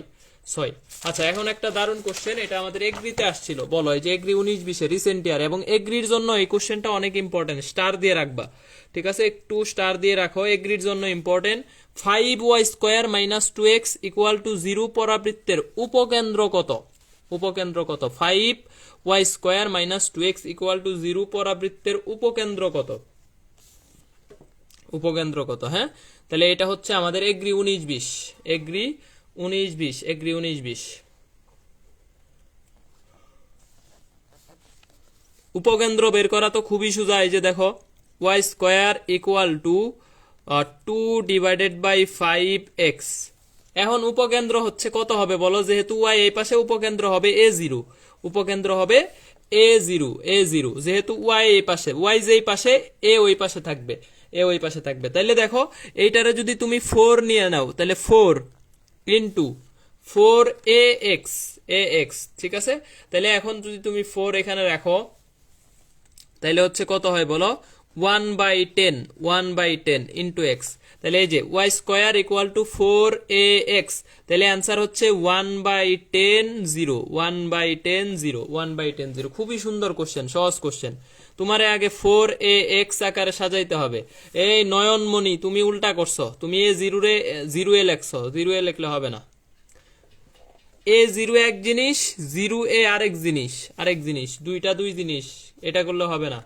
S1: আচ্ছা, এখন একটা দারুণ কোশ্চেন, এটা আমাদের এগ্রিতে আসছিল, বলো এই যে এগ্রি 19-20 রিসেন্ট ইয়ার, এবং এগ্রির জন্য এই কোশ্চেনটা অনেক ইম্পর্টেন্ট, স্টার দিয়ে রাখবা, ঠিক আছে, একটু স্টার দিয়ে রাখো, এগ্রির জন্য ইম্পর্টেন্ট। 5y² - 2x = 0 পরাবৃত্তের উপকেন্দ্র কত? উপকেন্দ্র কত? 5y² - 2x = 0 পরাবৃত্তের উপকেন্দ্র কত? উপকেন্দ্র কত? হ্যাঁ, তাহলে এটা হচ্ছে আমাদের এগ্রি 19-20, এগ্রি 19-20। উপকেন্দ্র বের করা তো খুবই সোজা, এই যে দেখো y² = 2/5x। এখন উপকেন্দ্র হচ্ছে কত হবে বলো, যেহেতু y এই পাশে উপকেন্দ্র হবে a0, উপকেন্দ্র হবে a0, যেহেতু y এই পাশে, y যেই পাশে a ওই পাশে থাকবে, তাইলে দেখো এইটারে যদি তুমি 4 নিয়ে নাও, তাহলে 4 × 4ax, ঠিক আছে। তাহলে এখন যদি তুমি 4 এখানে রাখো, তাহলে হচ্ছে কত হয় বলো, 1/10 × x। তাহলে এই যে y² = 4ax, তাহলে অ্যান্সার হচ্ছে 1/10, খুবই সুন্দর কোশ্চেন, সহজ কোশ্চেন। তোমারে আগে 4ax আকারে সাজাইতে হবে। এই নয়নমণি, তুমি উল্টা করছো, তুমি জিরো এ লেখছো, 0a লিখলে হবে না। a0 এক জিনিস, 0a আরেক জিনিস, দুইটা দুই জিনিস, এটা করলে হবে না।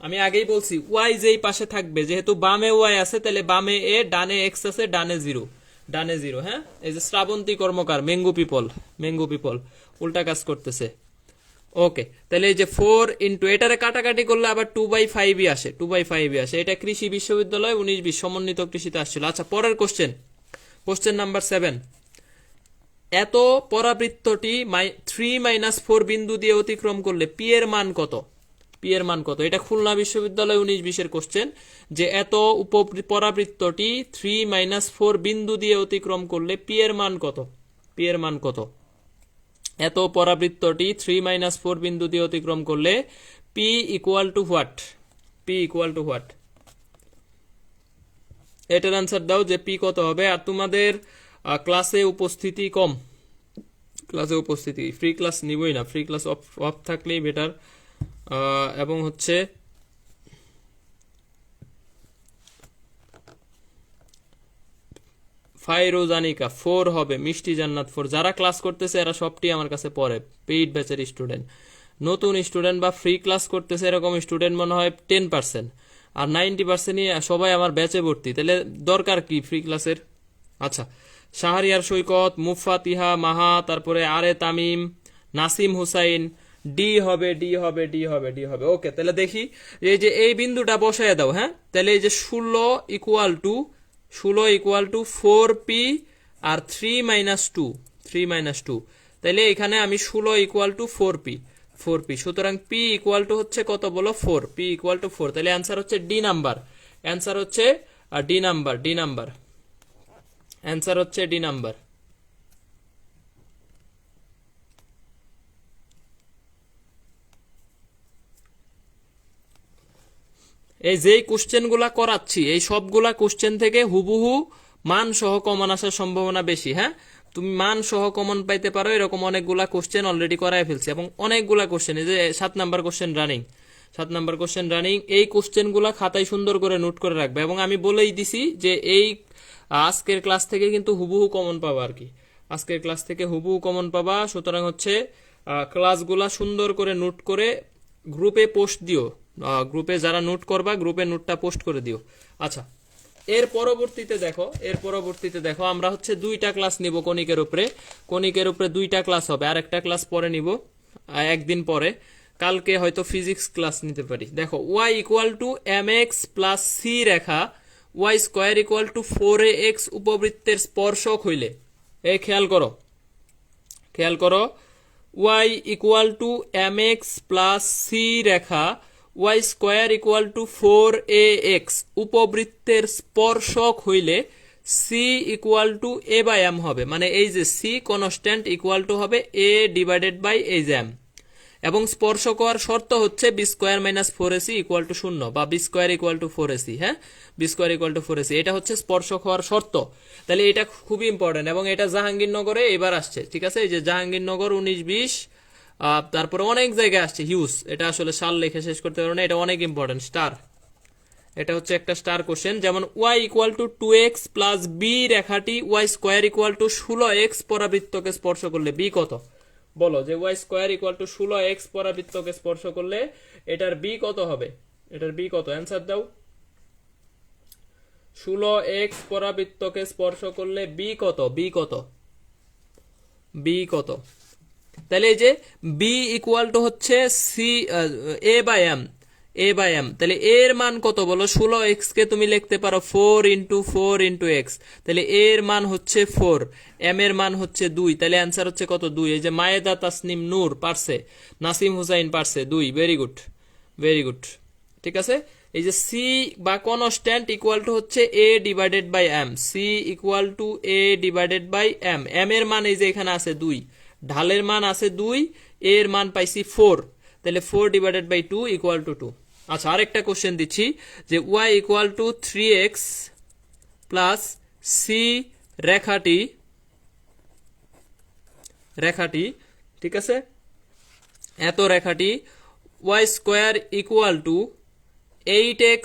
S1: আমি আগেই বলছি y যেই পাশে থাকবে, যেহেতু বামে y আছে, তাহলে বামে a, ডানে x আছে, ডানে 0। হ্যাঁ, এই যে শ্রাবন্তী কর্মকার, ম্যাঙ্গো পিপল উল্টা কাজ করতেছে। ওকে, তাহলে এই যে 4 × এটারে কাটাকাটি করলে আবার 2/5 আসে, এটা কৃষি বিশ্ববিদ্যালয় 19-20 সমন্বিত কৃষিতে আসছিল। আচ্ছা, পরের কোশ্চেন নাম্বার 7। এত পরাবৃত্তটি 3 - 4 বিন্দু দিয়ে অতিক্রম করলে পি এর মান কত? এটা খুলনা বিশ্ববিদ্যালয় 19-20 কোশ্চেন, যে এত পরাবৃত্তটি 3 - 4 বিন্দু দিয়ে অতিক্রম করলে পি এর মান কত? এত পরাবৃত্তটি 3 - 4 বিন্দু দিয়ে অতিক্রম করলে পি ইকুয়াল টু হোয়াট? এটার আনসার দাও যে পি কত হবে। আর তোমাদের ক্লাসে উপস্থিতি কম, ফ্রি ক্লাস নিবই না, ফ্রি ক্লাস অফ থাকলেই বেটার। এবং হচ্ছে ফাইরোজানিকা 4 হবে, মিষ্টি জান্নাত 4। যারা ক্লাস করতেছে এরা সবটি আমার কাছে পড়ে, পেইড ব্যাচের স্টুডেন্ট। নতুন স্টুডেন্ট বা ফ্রি ক্লাস করতেছে এরকম স্টুডেন্ট মনে হয় 10%, আর 90%ই সবাই আমার ব্যাচে ভর্তি। তাহলে দরকার কি ফ্রি ক্লাসের? আচ্ছা, শাহরিয়ার সৈকত, মুফাতিহা মাহা, তারপরে আরে তামিম, নাসিম হুসাইন, ডি হবে। ওকে, তাহলে দেখি এই যে এই বিন্দুটা বসায় দাও। হ্যাঁ, তাহলে এই যে 16 = 4p আর 3 - 2, তাহলে এখানে আমি 16 = 4p, সুতরাং p = হচ্ছে কত বলো, 4, p = 4। তাহলে অ্যান্সার হচ্ছে ডি নাম্বার, অ্যান্সার হচ্ছে ডি নাম্বার। এই যেই কোশ্চেন গুলা করাচ্ছি, এই সবগুলা কোশ্চেন থেকে হুবহু মান সহ কমন আসার সম্ভাবনা বেশি। হ্যাঁ, তুমি মান সহ কমন পাইতে পারো, এরকম অনেকগুলা কোশ্চেন অলরেডি করাই ফেলছি, এবং অনেকগুলা কোশ্চেন, এই যে 7 নাম্বার কোশ্চেন রানিং, এই কোশ্চেন গুলা খাতায় সুন্দর করে নোট করে রাখবে। এবং আমি বলেই দিছি যে এই আজকের ক্লাস থেকে কিন্তু হুবহু কমন পাবা, আর কি আজকের ক্লাস থেকে হুবহু কমন পাবা। সুতরাং হচ্ছে ক্লাসগুলা সুন্দর করে নোট করে গ্রুপে পোস্ট দিও, গ্রুপে যারা নোট করবা গ্রুপে নোটটা পোস্ট করে দিও। আচ্ছা, এর পরবর্তীতে দেখো আমরা হচ্ছে 2টা ক্লাস নিব কণিকের উপরে 2টা ক্লাস হবে, আর একটা ক্লাস পরে নিব একদিন পরে, কালকে হয়তো ফিজিক্স ক্লাস নিতে পারি। দেখো y = mx + c রেখা y² = 4ax উপবৃত্তের স্পর্শক হইলে, এই খেয়াল করো y = mx + c রেখা y² = 4ax উপবৃত্তের স্পর্শক হইলে c = a/m হবে, মানে এই যে c কনস্ট্যান্ট ইকুয়াল টু হবে a/m। এবং স্পর্শক হওয়ার শর্ত হচ্ছে B square minus four AC equal to শূন্য, বা B square equal to four AC. হ্যাঁ, B square equal to four AC, এটা হচ্ছে স্পর্শক হওয়ার শর্ত। তাহলে এটা খুবই ইম্পর্টেন্ট, এবং এটা জাহাঙ্গীরনগরে এবার আসছে। ঠিক আছে, এই যে জাহাঙ্গীরনগর 19-20, তারপরে অনেক জায়গায় আসছে হিউজ। এটা আসলে সাল লিখে শেষ করতে পারবো না, এটা অনেক ইম্পর্টেন্ট। স্টার, এটা হচ্ছে একটা স্টার কোশ্চেন। যেমন Y equal to 2x plus B রেখাটি Y square equal to 16x পরাবৃত্তকে স্পর্শ করলে বি কত? বলো যে Y square equal to 16x পরাবৃত্তকে স্পর্শ করলে এটার বি কত হবে? এটার বি কত? অ্যান্সার দাও। 16x পরাবৃত্তকে স্পর্শ করলে বি কত? বি কত? বি কত? তাহলে এই যে বি ইকুয়াল টু হচ্ছে C A by M, A by M. তাহলে এর মান কত বলো? 16x কে তুমি লিখতে পারো 4 ইন্টু 4 ইন্টু এক্স। তাহলে এর মান হচ্ছে 4, এম এর মান হচ্ছে 2। তাহলে অ্যান্সার হচ্ছে কত? 2। এই যে মায়েদা তাসনিম নূর পারছে, নাসিম হুসাইন পারছে 2। Very good, very good. ঠিক আছে, এই যে সি বা কনস্ট্যান্ট ইকুয়াল টু হচ্ছে A divided by M. C equal to A divided by M. M এর মান এই যে এখানে আছে 2, ঢালের মান আছে 2, এর মান পাইছি 4। তাহলে 4 ডিভাইডেড বাই 2 ইকুয়াল টু 2। আচ্ছা, আরেকটা কোশ্চেন দিচ্ছি যে Y equal to 3x plus C রেখাটি, রেখাটি ঠিক আছে, এত রেখাটি Y square equal to 8x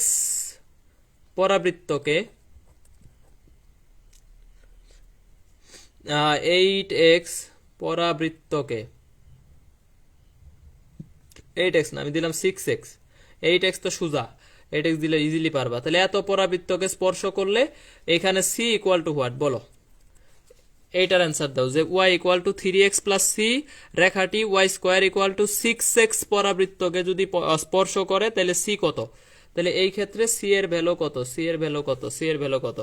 S1: পরাবৃত্তকে 8x পরাবৃত্তকে 8x না, আমি দিলাম 6x। 8x তো সোজা, 8x দিলে ইজিলি পারবা। তাহলে এত পরাবৃত্তকে স্পর্শ করলে এখানে সি ইকুয়াল টু হোয়াট বলো? এইটার অ্যান্সার দাও যে Y equal to 3x plus C রেখাটি Y square equal to 6x পরাবৃত্তকে যদি স্পর্শ করে তাহলে সি কত? তাহলে এই ক্ষেত্রে সি এর ভ্যালু কত? সি এর ভ্যালু কত? সি এর ভ্যালু কত?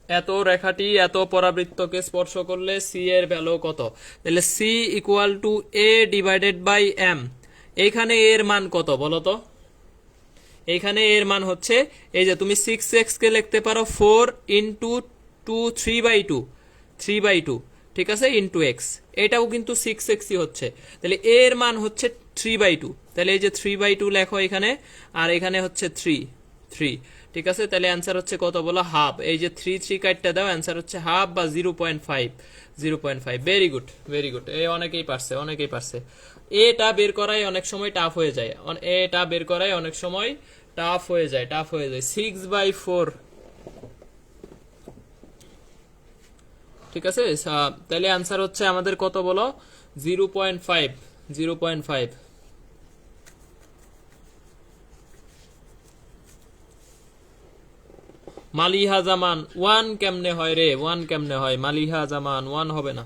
S1: এত রেখাটি এত পরাবৃত্তকে স্পর্শ করলে সি এর ভ্যালু কত? তাহলে C equal to A divided by M. এইখানে এর মান কত বলো তো? এইখানে এর মান হচ্ছে, এই যে তুমি 6x কে লিখতে পারো 4 ইন্টু 2 3/2, 3/2 ঠিক আছে, ইন্টু এক্স। এটাও কিন্তু 6x হচ্ছে। তাহলে এর মান হচ্ছে 3/2। তাহলে এই যে 3/2 লেখো এখানে, আর এখানে হচ্ছে 3 ঠিক আছে। তাহলে অ্যান্সার হচ্ছে কত বলো? হাফ। এই যে 3 কাটটা দাও, অ্যান্সার হচ্ছে হাফ বা 0.5, 0.5। Very good, very good. এই অনেকেই পারছে, অনেকেই পারছে। এটা বের করাই অনেক সময় টাফ হয়ে যায়, এটা বের করাই অনেক সময় টাফ হয়ে যায়, টাফ হয়ে যায়। 6/4 ঠিক আছে। তাহলে অ্যান্সার হচ্ছে আমাদের কত বলো? 0.5, 0.5। মালিহা জামান 1 কেমনে হয় রে? 1 কেমনে হয়? মালিহা জামান 1 হবে না,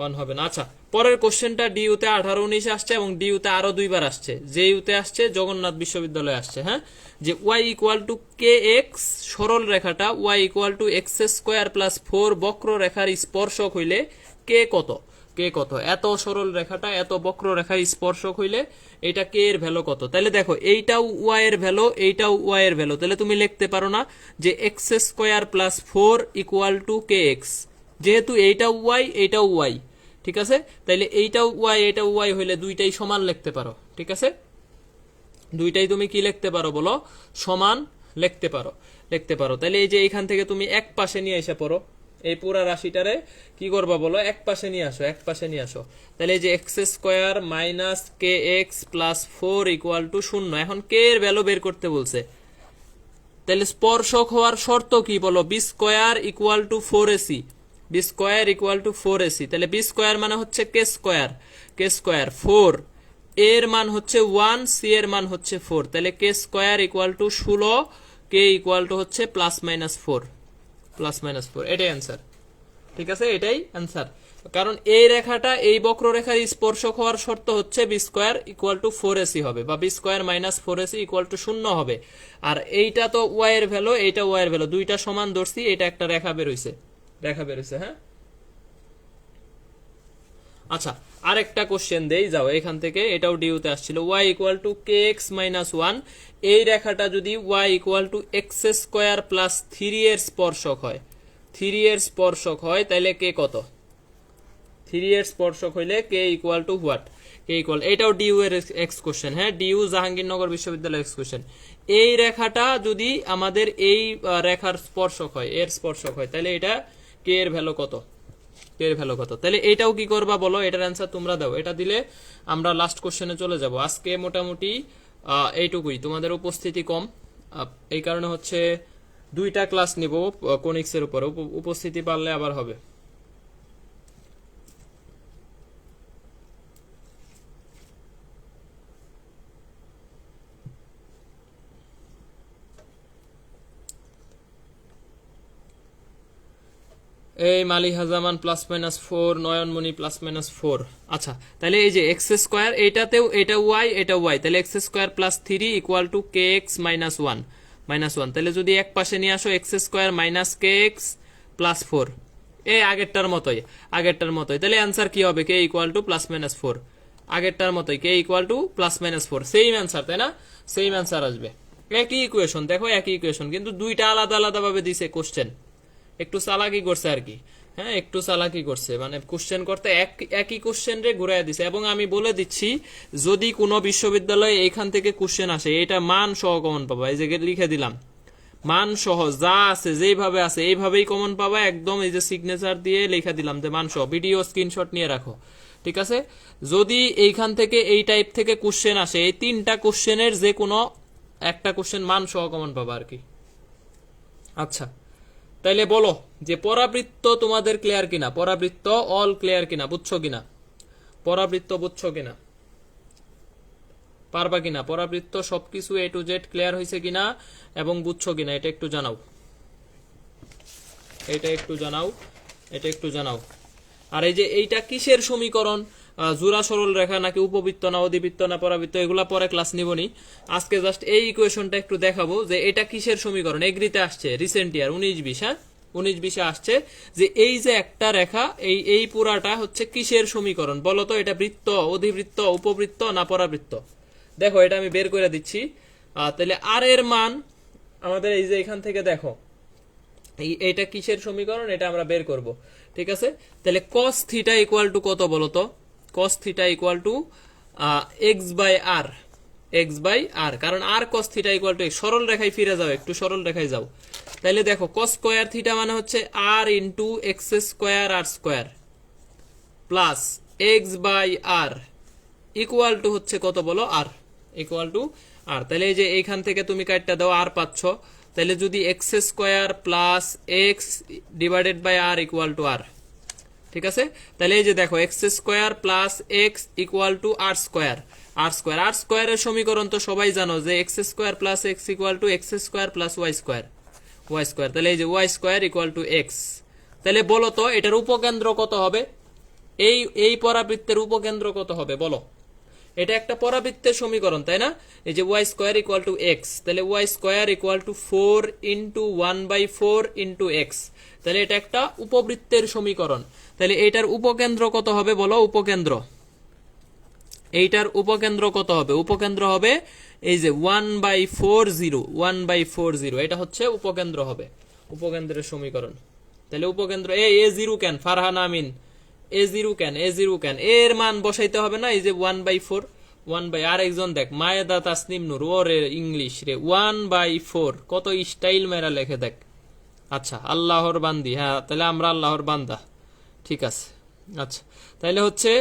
S1: 1 হবে না। আচ্ছা, পরের কোশ্চেনটা ডিইউতে 18-19 আসছে এবং ডিইউতে আরো 2বার আসছে। যে ইউতে আসছে জগন্নাথ বিশ্ববিদ্যালয়ে আসছে। হ্যাঁ, যে ওয়াই ইকুয়াল টু কে এক্স সরল রেখাটা y equal to x square plus 4 বক্র রেখার স্পর্শক হইলে কে কত? কে কত? এত সরল রেখাটা এত বক্র রেখার স্পর্শক হইলে এটা কে এর ভ্যালু কত? তাহলে দেখো এইটাও ওয়াই এর ভ্যালু, এইটাও ওয়াই এর ভ্যালু। তাহলে তুমি লিখতে পারো না যে X square plus 4 equal to কে এক্স, যেহেতু এইটাও ওয়াই এইটাও ওয়াই। ঠিক আছে, তাইলে এইটাও ওয়াই এটাও ওয়াই হইলে দুইটাই সমান লিখতে পারো। ঠিক আছে, দুইটাই তুমি কি লিখতে পারো বলো? সমান লিখতে পারো, লিখতে পারো। তাহলে এই যে এইখান থেকে তুমি এক পাশে নিয়ে এসে পড়ো, এই পুরা রাশিটারে কি করবা বলো? এক পাশে নিয়ে আসো, এক পাশে নিয়ে আসো। তাহলে এই যে X square minus K x plus 4 equal to 0। এখন কে এর ভ্যালু বের করতে বলছে। তাহলে স্পর্শক হওয়ার শর্ত কি বলো? B square equal to 4ac, b square equal to 4ac। তাহলে বি স্কোয়ার মানে হচ্ছে কে স্কোয়ার, কে স্কোয়ার 4, এর মান হচ্ছে 1, সি এর মান হচ্ছে 4। তাহলে K square equal to 16, K equal to হচ্ছে প্লাস মাইনাস 4, প্লাস মাইনাস 4। এটাই অ্যান্সার। ঠিক আছে, এটাই অ্যান্সার। কারণ এই রেখাটা এই বক্ররেখার স্পর্শক হওয়ার শর্ত হচ্ছে B square equal to 4ac হবে, বা B square minus 4ac equal to 0 হবে। আর এইটা তো ওয়াই এর ভ্যালু, এইটা ওয়াই এর ভ্যালু, দুইটা সমান ধরছি, এটা একটা রেখা বের হইছে, রেখা বের হইছে। হ্যাঁ, আচ্ছা আরেকটা কোশ্চেন দেই, যাও এখান থেকে, এটাও ডিউতে আসছিল। y ইকুয়াল টু কে এক্স মাইনাস ওয়ান, এই রেখাটা যদি y equal to x square plus three এর স্পর্শক হয়, থ্রি এর স্পর্শক হয়, তাহলে কে কত? থ্রি এর স্পর্শক হইলে K equal to what? K equal, এটাও ডিউ এর এক্স কোশ্চেন, হ্যাঁ, ডিউ জাহাঙ্গীরনগর বিশ্ববিদ্যালয় এক্স কোশ্চেন। এই রেখাটা যদি আমাদের এই রেখার স্পর্শক হয়, এর স্পর্শক হয়, তাহলে এটা কে এর ভ্যালু কত? কে এর ভ্যালু কত? তাহলে এটাও কি করবা বলো, এটার অ্যান্সার তোমরা দাও। এটা দিলে আমরা লাস্ট কোশ্চেনে চলে যাব। আজকে মোটামুটি এইটুকুই, তোমাদের উপস্থিতি কম, এই কারণে হচ্ছে 2টা ক্লাস নিব কোনিক্স এর উপর, উপস্থিতি পারলে আবার হবে। এই মালিহা জামান প্লাস মাইনাস 4, নয়নমণি প্লাস মাইনাস 4। আচ্ছা, তাহলে এই যে এক্স স্কোয়ার, এইটাতেও এটা ওয়াই, এটা ওয়াই, তাহলে x square plus 3 equal to কে x minus one, minus one. তাহলে যদি এক পাশে নিয়ে আসো, এক্স স্কোয়ার মাইনাস কে এক্স প্লাস 4, এই আগেরটার মতোই, আগেরটার মতোই। তাহলে অ্যান্সার কি হবে? K equal to plus minus 4, আগেরটার মতোই, K equal to plus minus 4, same answer, তাই না? সেম অ্যান্সার আসবে। একই ইকুয়েশন, দেখো একই ইকুয়েশন, কিন্তু দুইটা আলাদা আলাদা ভাবে দিছে কোশ্চেন, একটু চালাকি করছে আর কি, হ্যাঁ, একটু চালাকি করছে, মানে কোশ্চেন করতে একই কোশ্চেন রে ঘুরাই দিছে। এবং আমি বলে দিচ্ছি, যদি কোনো বিশ্ববিদ্যালয়ে এখান থেকে কোশ্চেন আসে, এটা মান সহ কমন পাবা, এই যে লিখে দিলাম, মান সহ যা আছে যেভাবে আছে এইভাবেই কমন পাবা, একদম এই যে সিগনেচার দিয়ে লেখা দিলাম যে মান সহ, ভিডিও স্ক্রিনশট নিয়ে রাখো, ঠিক আছে? যদি এইখান থেকে এই টাইপ থেকে কোশ্চেন আসে, এই 3টা কোশ্চেনের যে কোনো একটা কোশ্চেন মান সহ কমন পাবা আর কি। আচ্ছা, তাইলে বলো যে পরাবৃত্ত তোমাদের ক্লিয়ার কিনা, পরাবৃত্ত অল ক্লিয়ার কিনা, বুঝছো কিনা, পরাবৃত্ত বুঝছো কিনা, পারবা কিনা, পরাবৃত্ত সবকিছু এ টু জেড ক্লিয়ার হয়েছে কিনা এবং বুঝছো কিনা, এটা একটু জানাও, এটা একটু জানাও, এটা একটু জানাও। আর এই যে এইটা কিসের সমীকরণ, জোড়া সরল রেখা নাকি উপবৃত্ত না অধিবৃত্ত না পরাবৃত্ত, এগুলা পরে ক্লাস নিবনি। আজকে জাস্ট এই ইকুয়েশনটা একটু দেখাবো যে এটা কিসের সমীকরণ। এগ্রিতে আসছে রিসেন্ট ইয়ার 19-20, হ্যাঁ 19-20 আসছে যে এই যে একটা রেখা, এই পুরাটা হচ্ছে কিসের সমীকরণ বলো তো? এটা বৃত্ত, অধিবৃত্ত, উপবৃত্ত না পরাবৃত্ত? দেখো এটা আমি বের করে দিচ্ছি। তাহলে আর এর মান আমাদের এই যে এখান থেকে দেখো, এইটা কিসের সমীকরণ এটা আমরা বের করব, ঠিক আছে? তাহলে cos থিটা ইকুয়াল টু কত বলো তো? cos theta equal to x by R, x by R, কারণ R cos theta equal to সরল রেখায় ফিরে যাও, একটু সরল রেখায় যাও। তাহলে দেখো cos স্কয়ার থিটা মানে হচ্ছে r into x square R square plus x by R equal to হচ্ছে কত বলো? R, equal to r. তাহলে এই যে এইখান থেকে তুমি কাটটা দাও, আর পাচ্ছ। তাহলে যদি X square plus X divided by R equal to R, ঠিক আছে? তাহলে এই যে দেখো X square plus X equal to R square, R square, R স্কোয়ারের সমীকরণ তো সবাই জানো যে X square plus X equal to x square plus Y square, Y square. তাহলে এই যে Y square equal to X. তাহলে বলো তো এটার উপকেন্দ্র কত হবে? এই পরাবৃত্তের উপকেন্দ্র কত হবে বলো? এটা একটা পরাবৃত্তের সমীকরণ, তাই না? এই যে Y square equal to X, তাহলে Y square equal to 4 into 1/4 into X. তাহলে এটা একটা উপবৃত্তের সমীকরণ। তাহলে এইটার উপকেন্দ্র কত হবে বলো? উপকেন্দ্র, এইটার উপকেন্দ্র কত হবে? উপকেন্দ্র হবে এই যে 1/40, 1/40, এটা হচ্ছে উপকেন্দ্র হবে, উপকেন্দ্রের সমীকরণ। তাহলে উপকেন্দ্র এ জিরো কেন ফারহান আমিন, এ জিরো কেন, এ জিরো কেন, এর মান বসাইতে হবে না? এই যে 1/4, 1/, আর একজন দেখ মায়েদা তাসনিম নূর, ওরে ইংলিশ রে 1/4 কত স্টাইল মেরা লেখে দেখ। আচ্ছা, আল্লাহর বান্দি, হ্যাঁ তাহলে আমরা আল্লাহর বান্দা, ঠিক আছে। আচ্ছা, তাহলে হচ্ছে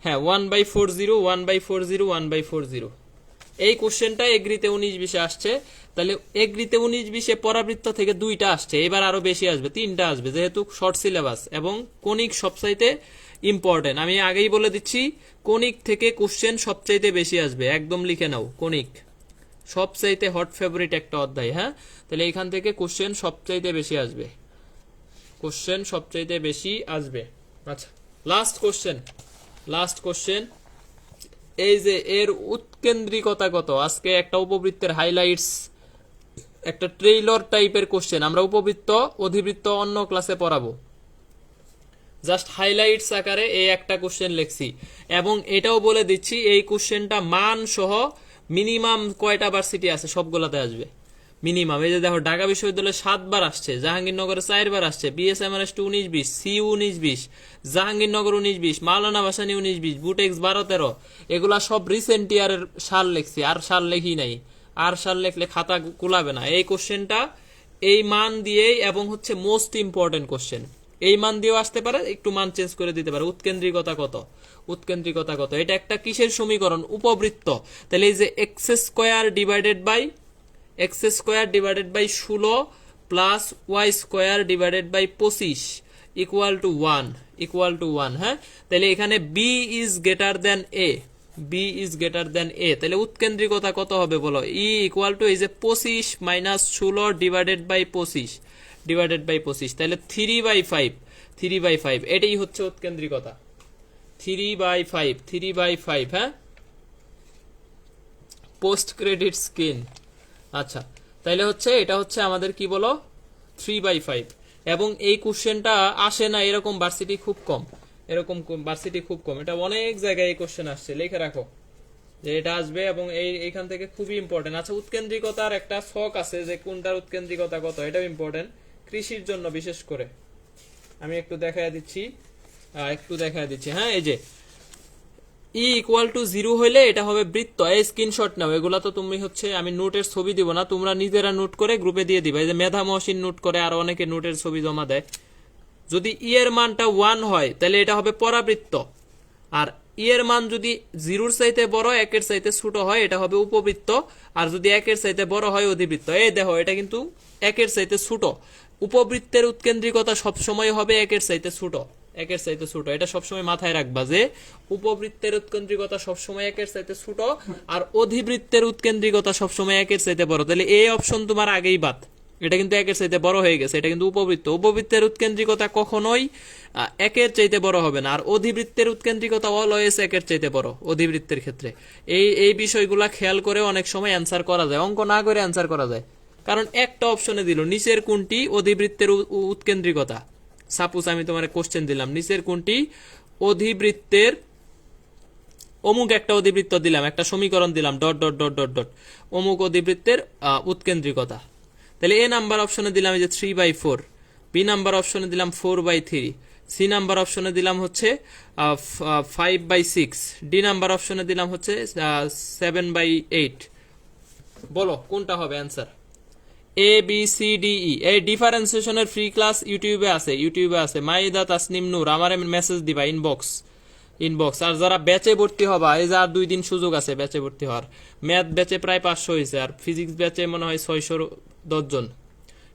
S1: হ্যাঁ 1/40, 1/40, 1/40। এই কোশ্চেনটা এগ্রিতে 19-20 আসছে। তাহলে এগ্রিতে 19-20 পরাবৃত্ত থেকে 2টা আসছে, এবার আরো বেশি আসবে, 3টা আসবে, যেহেতু শর্ট সিলেবাস এবং কনিক সবচাইতে ইম্পর্টেন্ট। আমি আগেই বলে দিচ্ছি, কনিক থেকে কোশ্চেন সবচাইতে বেশি আসবে, একদম লিখে নাও, কনিক সবচাইতে হট ফেভারিট একটা অধ্যায়, হ্যাঁ। তাহলে এখান থেকে কোশ্চেন সবচাইতে বেশি আসবে, কোশ্চেন সবচাইতে বেশি আসবে। আচ্ছা, লাস্ট কোশ্চেন, লাস্ট কোশ্চেন, এই যে এর উৎকেন্দ্রিকতা কত? আজকে একটা উপবৃত্তের হাইলাইটস, একটা ট্রেইলর টাইপের কোশ্চেন, আমরা উপবৃত্ত অধিবৃত্ত অন্য ক্লাসে পড়াবো। জাস্ট হাইলাইটস আকারে এই একটা কোশ্চেন লিখছি, এবং এটাও বলে দিচ্ছি এই কোশ্চেনটা মান সহ মিনিমাম কয়টা ভার্সিটি আছে সবগুলাতে আসবে মিনিমাম। এই যে দেখো ঢাকা বিশ্ববিদ্যালয়ে 7 বার আসছে, জাহাঙ্গীরনগরে 4 বার আসছে, বিএসএমআরএস 19-20, সিইউ 19-20, জাহাঙ্গীরনগর 19-20, মাওলানা ভাসানী 19-20, বুটেক্স 12-13, এগুলা সব রিসেন্ট ইয়ারের সাল লিখছি, আর সাল লেখি নাই। আর সাল লেখলে খাতা কুলাবে না। এই কোশ্চেনটা এই মান দিয়েই, এবং হচ্ছে মোস্ট ইম্পর্টেন্ট কোশ্চেন, এই মান দিয়েও আসতে পারে, একটু মান চেঞ্জ করে দিতে পারে। উৎকেন্দ্রিকতা কত, উৎকেন্দ্রিকতা কত, এটা একটা কিসের সমীকরণ? উপবৃত্ত। তাহলে এই যে X square divided by 16 plus Y square divided by 25 equal to 1, হ্যাঁ। তাহলে এখানে B is greater than A, B is greater than A, তাহলে উৎকেন্দ্রিকতা কত হবে বলো? ই ইকুয়াল টু এই যে 25 মাইনাস 16 ডিভাইডেড বাই 25, তাহলে 3/5, এটাই হচ্ছে উৎকেন্দ্রিকতা। 3/5, হ্যাঁ। পোস্ট ক্রেডিট স্কিম, আচ্ছা, তাইলে হচ্ছে এটা হচ্ছে আমাদের কি বলো 3/5। এবং এই কোশ্চেনটা আসে না এরকম ভার্সিটি খুব কম, এরকম ভার্সিটি খুব কম। এটা অনেক জায়গায় এই কোশ্চেন আসছে, লিখে রাখো যে এটা আসবে, এবং এইখান থেকে খুবই ইম্পর্টেন্ট। আচ্ছা, উৎকেন্দ্রিকতার একটা ছক আছে যে কোনটার উৎকেন্দ্রিকতা কত, এটাও ইম্পর্টেন্ট কৃষির জন্য বিশেষ করে। আমি একটু দেখায় দিচ্ছি, হ্যাঁ। এই যে ই ইকুয়াল টু 0 হইলে এটা হবে বৃত্ত। এই স্ক্রিনশট নাও, এগুলা তো তুমি হচ্ছে, আমি নোটের ছবি দিব না, তোমরা নিজেরা নোট করে গ্রুপে দিয়ে দিবা। এই যে মেধা মহসিন নোট করে, আর অনেকে নোটের ছবি জমা দেয়। যদি ই এর মানটা 1 হয় তাহলে এটা হবে পরাবৃত্ত, আর ই এর মান যদি 0-র চাইতে বড়, 1-এর চাইতে ছোট হয়, এটা হবে উপবৃত্ত, আর যদি 1-এর চাইতে বড় হয় অধিবৃত্ত। এই দেখো এটা কিন্তু 1-এর চাইতে ছোট। উপবৃত্তের উৎকেন্দ্রিকতা সবসময় হবে 1-এর চাইতে ছোট, এটা সবসময় মাথায় রাখবা যে উপবৃত্তের উৎকেন্দ্রিকতা সবসময় 1-এর চাইতে ছোট, আর অধিবৃত্তের উৎকেন্দ্রিকতা সবসময় 1-এর চাইতে বড়। তাহলে এই অপশন তোমার আগেই বাদ, এটা কিন্তু 1-এর চাইতে বড় হয়ে গেছে, এটা কিন্তু উপবৃত্ত। উপবৃত্তের উৎকেন্দ্রিকতা কখনোই 1-এর চাইতে বড় হবে না, আর অধিবৃত্তের উৎকেন্দ্রিকতা অলওয়েজ 1-এর চাইতে বড় অধিবৃত্তের ক্ষেত্রে। এই বিষয়গুলা খেয়াল করে অনেক সময় অ্যান্সার করা যায়, অঙ্ক না করে অ্যান্সার করা যায়। কারণ একটা অপশনে দিল নিচের কোনটি অধিবৃত্তের উৎকেন্দ্রিকতা, সাপোজ আমি তোমার কোশ্চেন দিলাম নিচের কোনটি অধিবৃত্তের, অমুক একটা অধিবৃত্ত দিলাম, একটা সমীকরণ দিলাম dot dot dot dot dot, অমুক অধিবৃত্তের উৎকেন্দ্রিকতা। তাহলে এ নাম্বার অপশনে দিলাম এই যে 3/4, বি নাম্বার অপশনে দিলাম 4/3, সি নাম্বার অপশনে দিলাম হচ্ছে 5/6, ডি নাম্বার অপশনে দিলাম হচ্ছে 7/8। বলো কোনটা হবে answer? A B C D E. এই ডিফারেন্সিয়েশনের ফ্রি ক্লাস ইউটিউবে আছে, মাইদা তাসনিম নূর, আমার মেসেজ দিবা ইনবক্স। আর যারা ব্যাচে ভর্তি হবা, এই যে আর 2 দিন সুযোগ আছে ব্যাচে ভর্তি হওয়ার। ম্যাথ ব্যাচে প্রায় 500 হয়েছে, আর ফিজিক্স ব্যাচে মনে হয় 610 জন।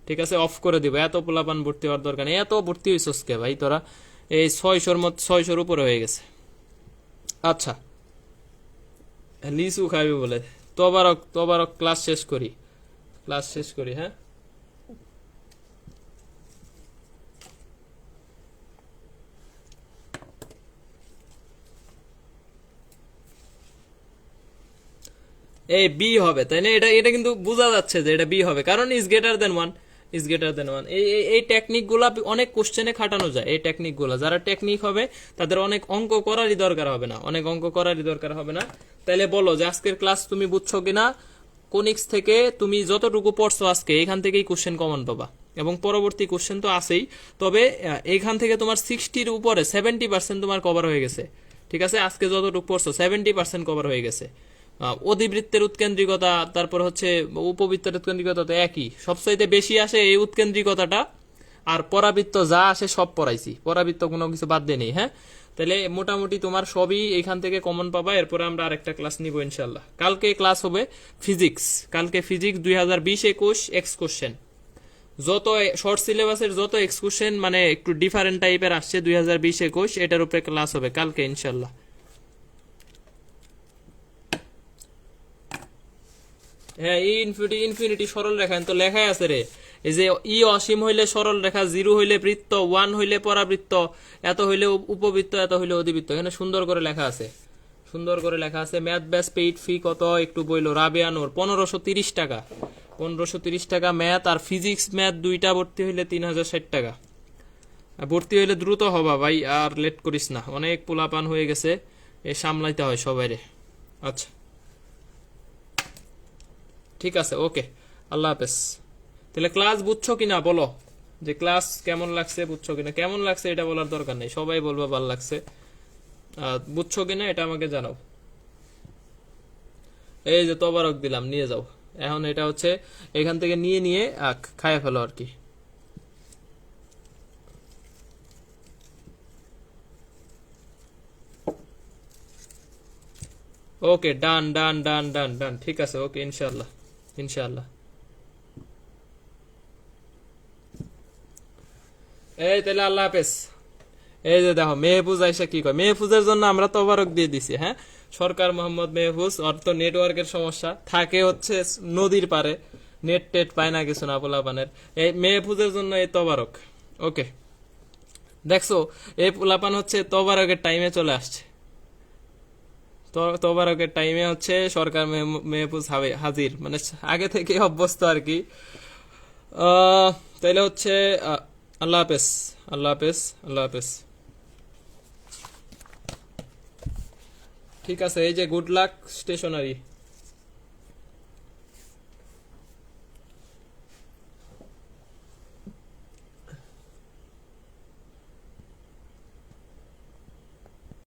S1: ঠিক আছে, অফ করে দিব, এত পোলাপান ভর্তি হওয়ার দরকার নেই। এত ভর্তি হয়েছিস কে ভাই তোরা? এই 600-র উপরে হয়ে গেছে। আচ্ছা, লিচু খাবি বলে তবারক ক্লাস শেষ করি, হ্যাঁ। এই বি হবে, তাই না? এটা কিন্তু বোঝা যাচ্ছে যে এটা বি হবে, কারণ ইজ গ্রেটার দেন ওয়ান। এই টেকনিক গুলা অনেক কোশ্চেনে খাটানো যায়। এই টেকনিক গুলা যারা টেকনিক হবে তাদের অনেক অঙ্ক করারই দরকার হবে না, তাইলে বলো যে আজকের ক্লাস তুমি বুঝছো কিনা? কোনিক্স থেকে তুমি যতটুকু পড়ছো আজকে, এখান থেকেই কোশ্চেন কমন পাবা, এবং পরবর্তী কোশ্চেন তো আছেই। তবে এখান থেকে তোমার 60-র উপরে 70% তোমার কভার হয়ে গেছে। ঠিক আছে, আজকে যতটুকু পড়ছো 70% কভার হয়ে গেছে। অধিবৃত্তের উৎকেন্দ্রিকতা, তারপর হচ্ছে উপবৃত্তের উৎকেন্দ্রিকতা তো একই, সবচাইতে বেশি আসে এই উৎকেন্দ্রিকতাটা। আর পরাবৃত্ত যা আসে সব পড়াইছি, পরাবৃত্ত কোনো কিছু বাদ দিয়ে নেই, হ্যাঁ। তাহলে মোটামুটি তোমার সবই এখান থেকে কমন পাবা। এরপরে আমরা আরেকটা ক্লাস নিব ইনশাল্লাহ। কালকে ক্লাস হবে ফিজিক্স, 2020-21 এক্স কোশ্চেন। যত শর্ট সিলেবাসের যত এক্স কোশ্চেন মানে একটু ডিফারেন্ট টাইপের আসছে 2020-21, এটার উপরে ক্লাস হবে কালকে ইনশাল্লাহ। হ্যাঁ, ইনফিনিটি সরল রেখা তো লেখাই আছে রে। এই যে ই অসীম হইলে সরল রেখা, 0 হইলে বৃত্ত, 1 হইলে পরাবৃত্ত, এত হইলে উপবৃত্ত, এত হইলে অধিবৃত্ত। এখানে সুন্দর করে লেখা আছে। ম্যাথ ব্যাচ পেইড ফি কত একটু বইলো রাবেয়া নূর, 1530 টাকা। 1530 টাকা ম্যাথ, আর ফিজিক্স ম্যাথ দুইটা ভর্তি হইলে 3060 টাকা। ভর্তি হইলে দ্রুত হবা ভাই, আর লেট করিস না, অনেক পোলাপান হয়ে গেছে, এ সামলাইতে হয় সবাইরে। আচ্ছা ঠিক আছে, ওকে, আল্লাহ হাফেজ। তাহলে ক্লাস বুঝছো কিনা বলো, যে ক্লাস কেমন লাগছে বুঝছো কিনা। কেমন লাগছে এটা বলার দরকার নেই, সবাই বলবা ভালো লাগছে। বুঝছো কিনা এটা আমাকে জানাও। এই যে তবারক দিলাম, নিয়ে যাও। এখন এটা হচ্ছে এখান থেকে নিয়ে নিয়ে খাইয়ে ফেলো আর কি। ওকে, ডান ডান ডান ডান ডান, ঠিক আছে, ওকে, ইনশাল্লাহ ইনশাল্লাহ। এই তাহলে আল্লাহ হাফেজ। এই যে দেখো মেহফুজ আইসা কি কয়, মেহফুজের জন্য আমরা তবারক দিয়ে দিছি। হ্যাঁ, সরকার মোহাম্মদ মেহফুজ, ওর তো নেটওয়ার্কের সমস্যা থাকে, হচ্ছে নদীর পারে, নেট টেট পায় না কিছু না পোলাপানের। এই মেহফুজের জন্য এই তবারক। ওকে, দেখছো এই পোলাপান হচ্ছে তবারকের টাইমে চলে আসছে। তবারকের টাইমে হচ্ছে সরকার মেহফুজ হাজির, মানে আগে থেকে অভ্যস্ত আর কি। তাইলে হচ্ছে আল্লাহ হাফেজ, আল্লাহ হাফেজ, আল্লাহ হাফেজ। ঠিক আছে, এই যে গুড লাক স্টেশনারি।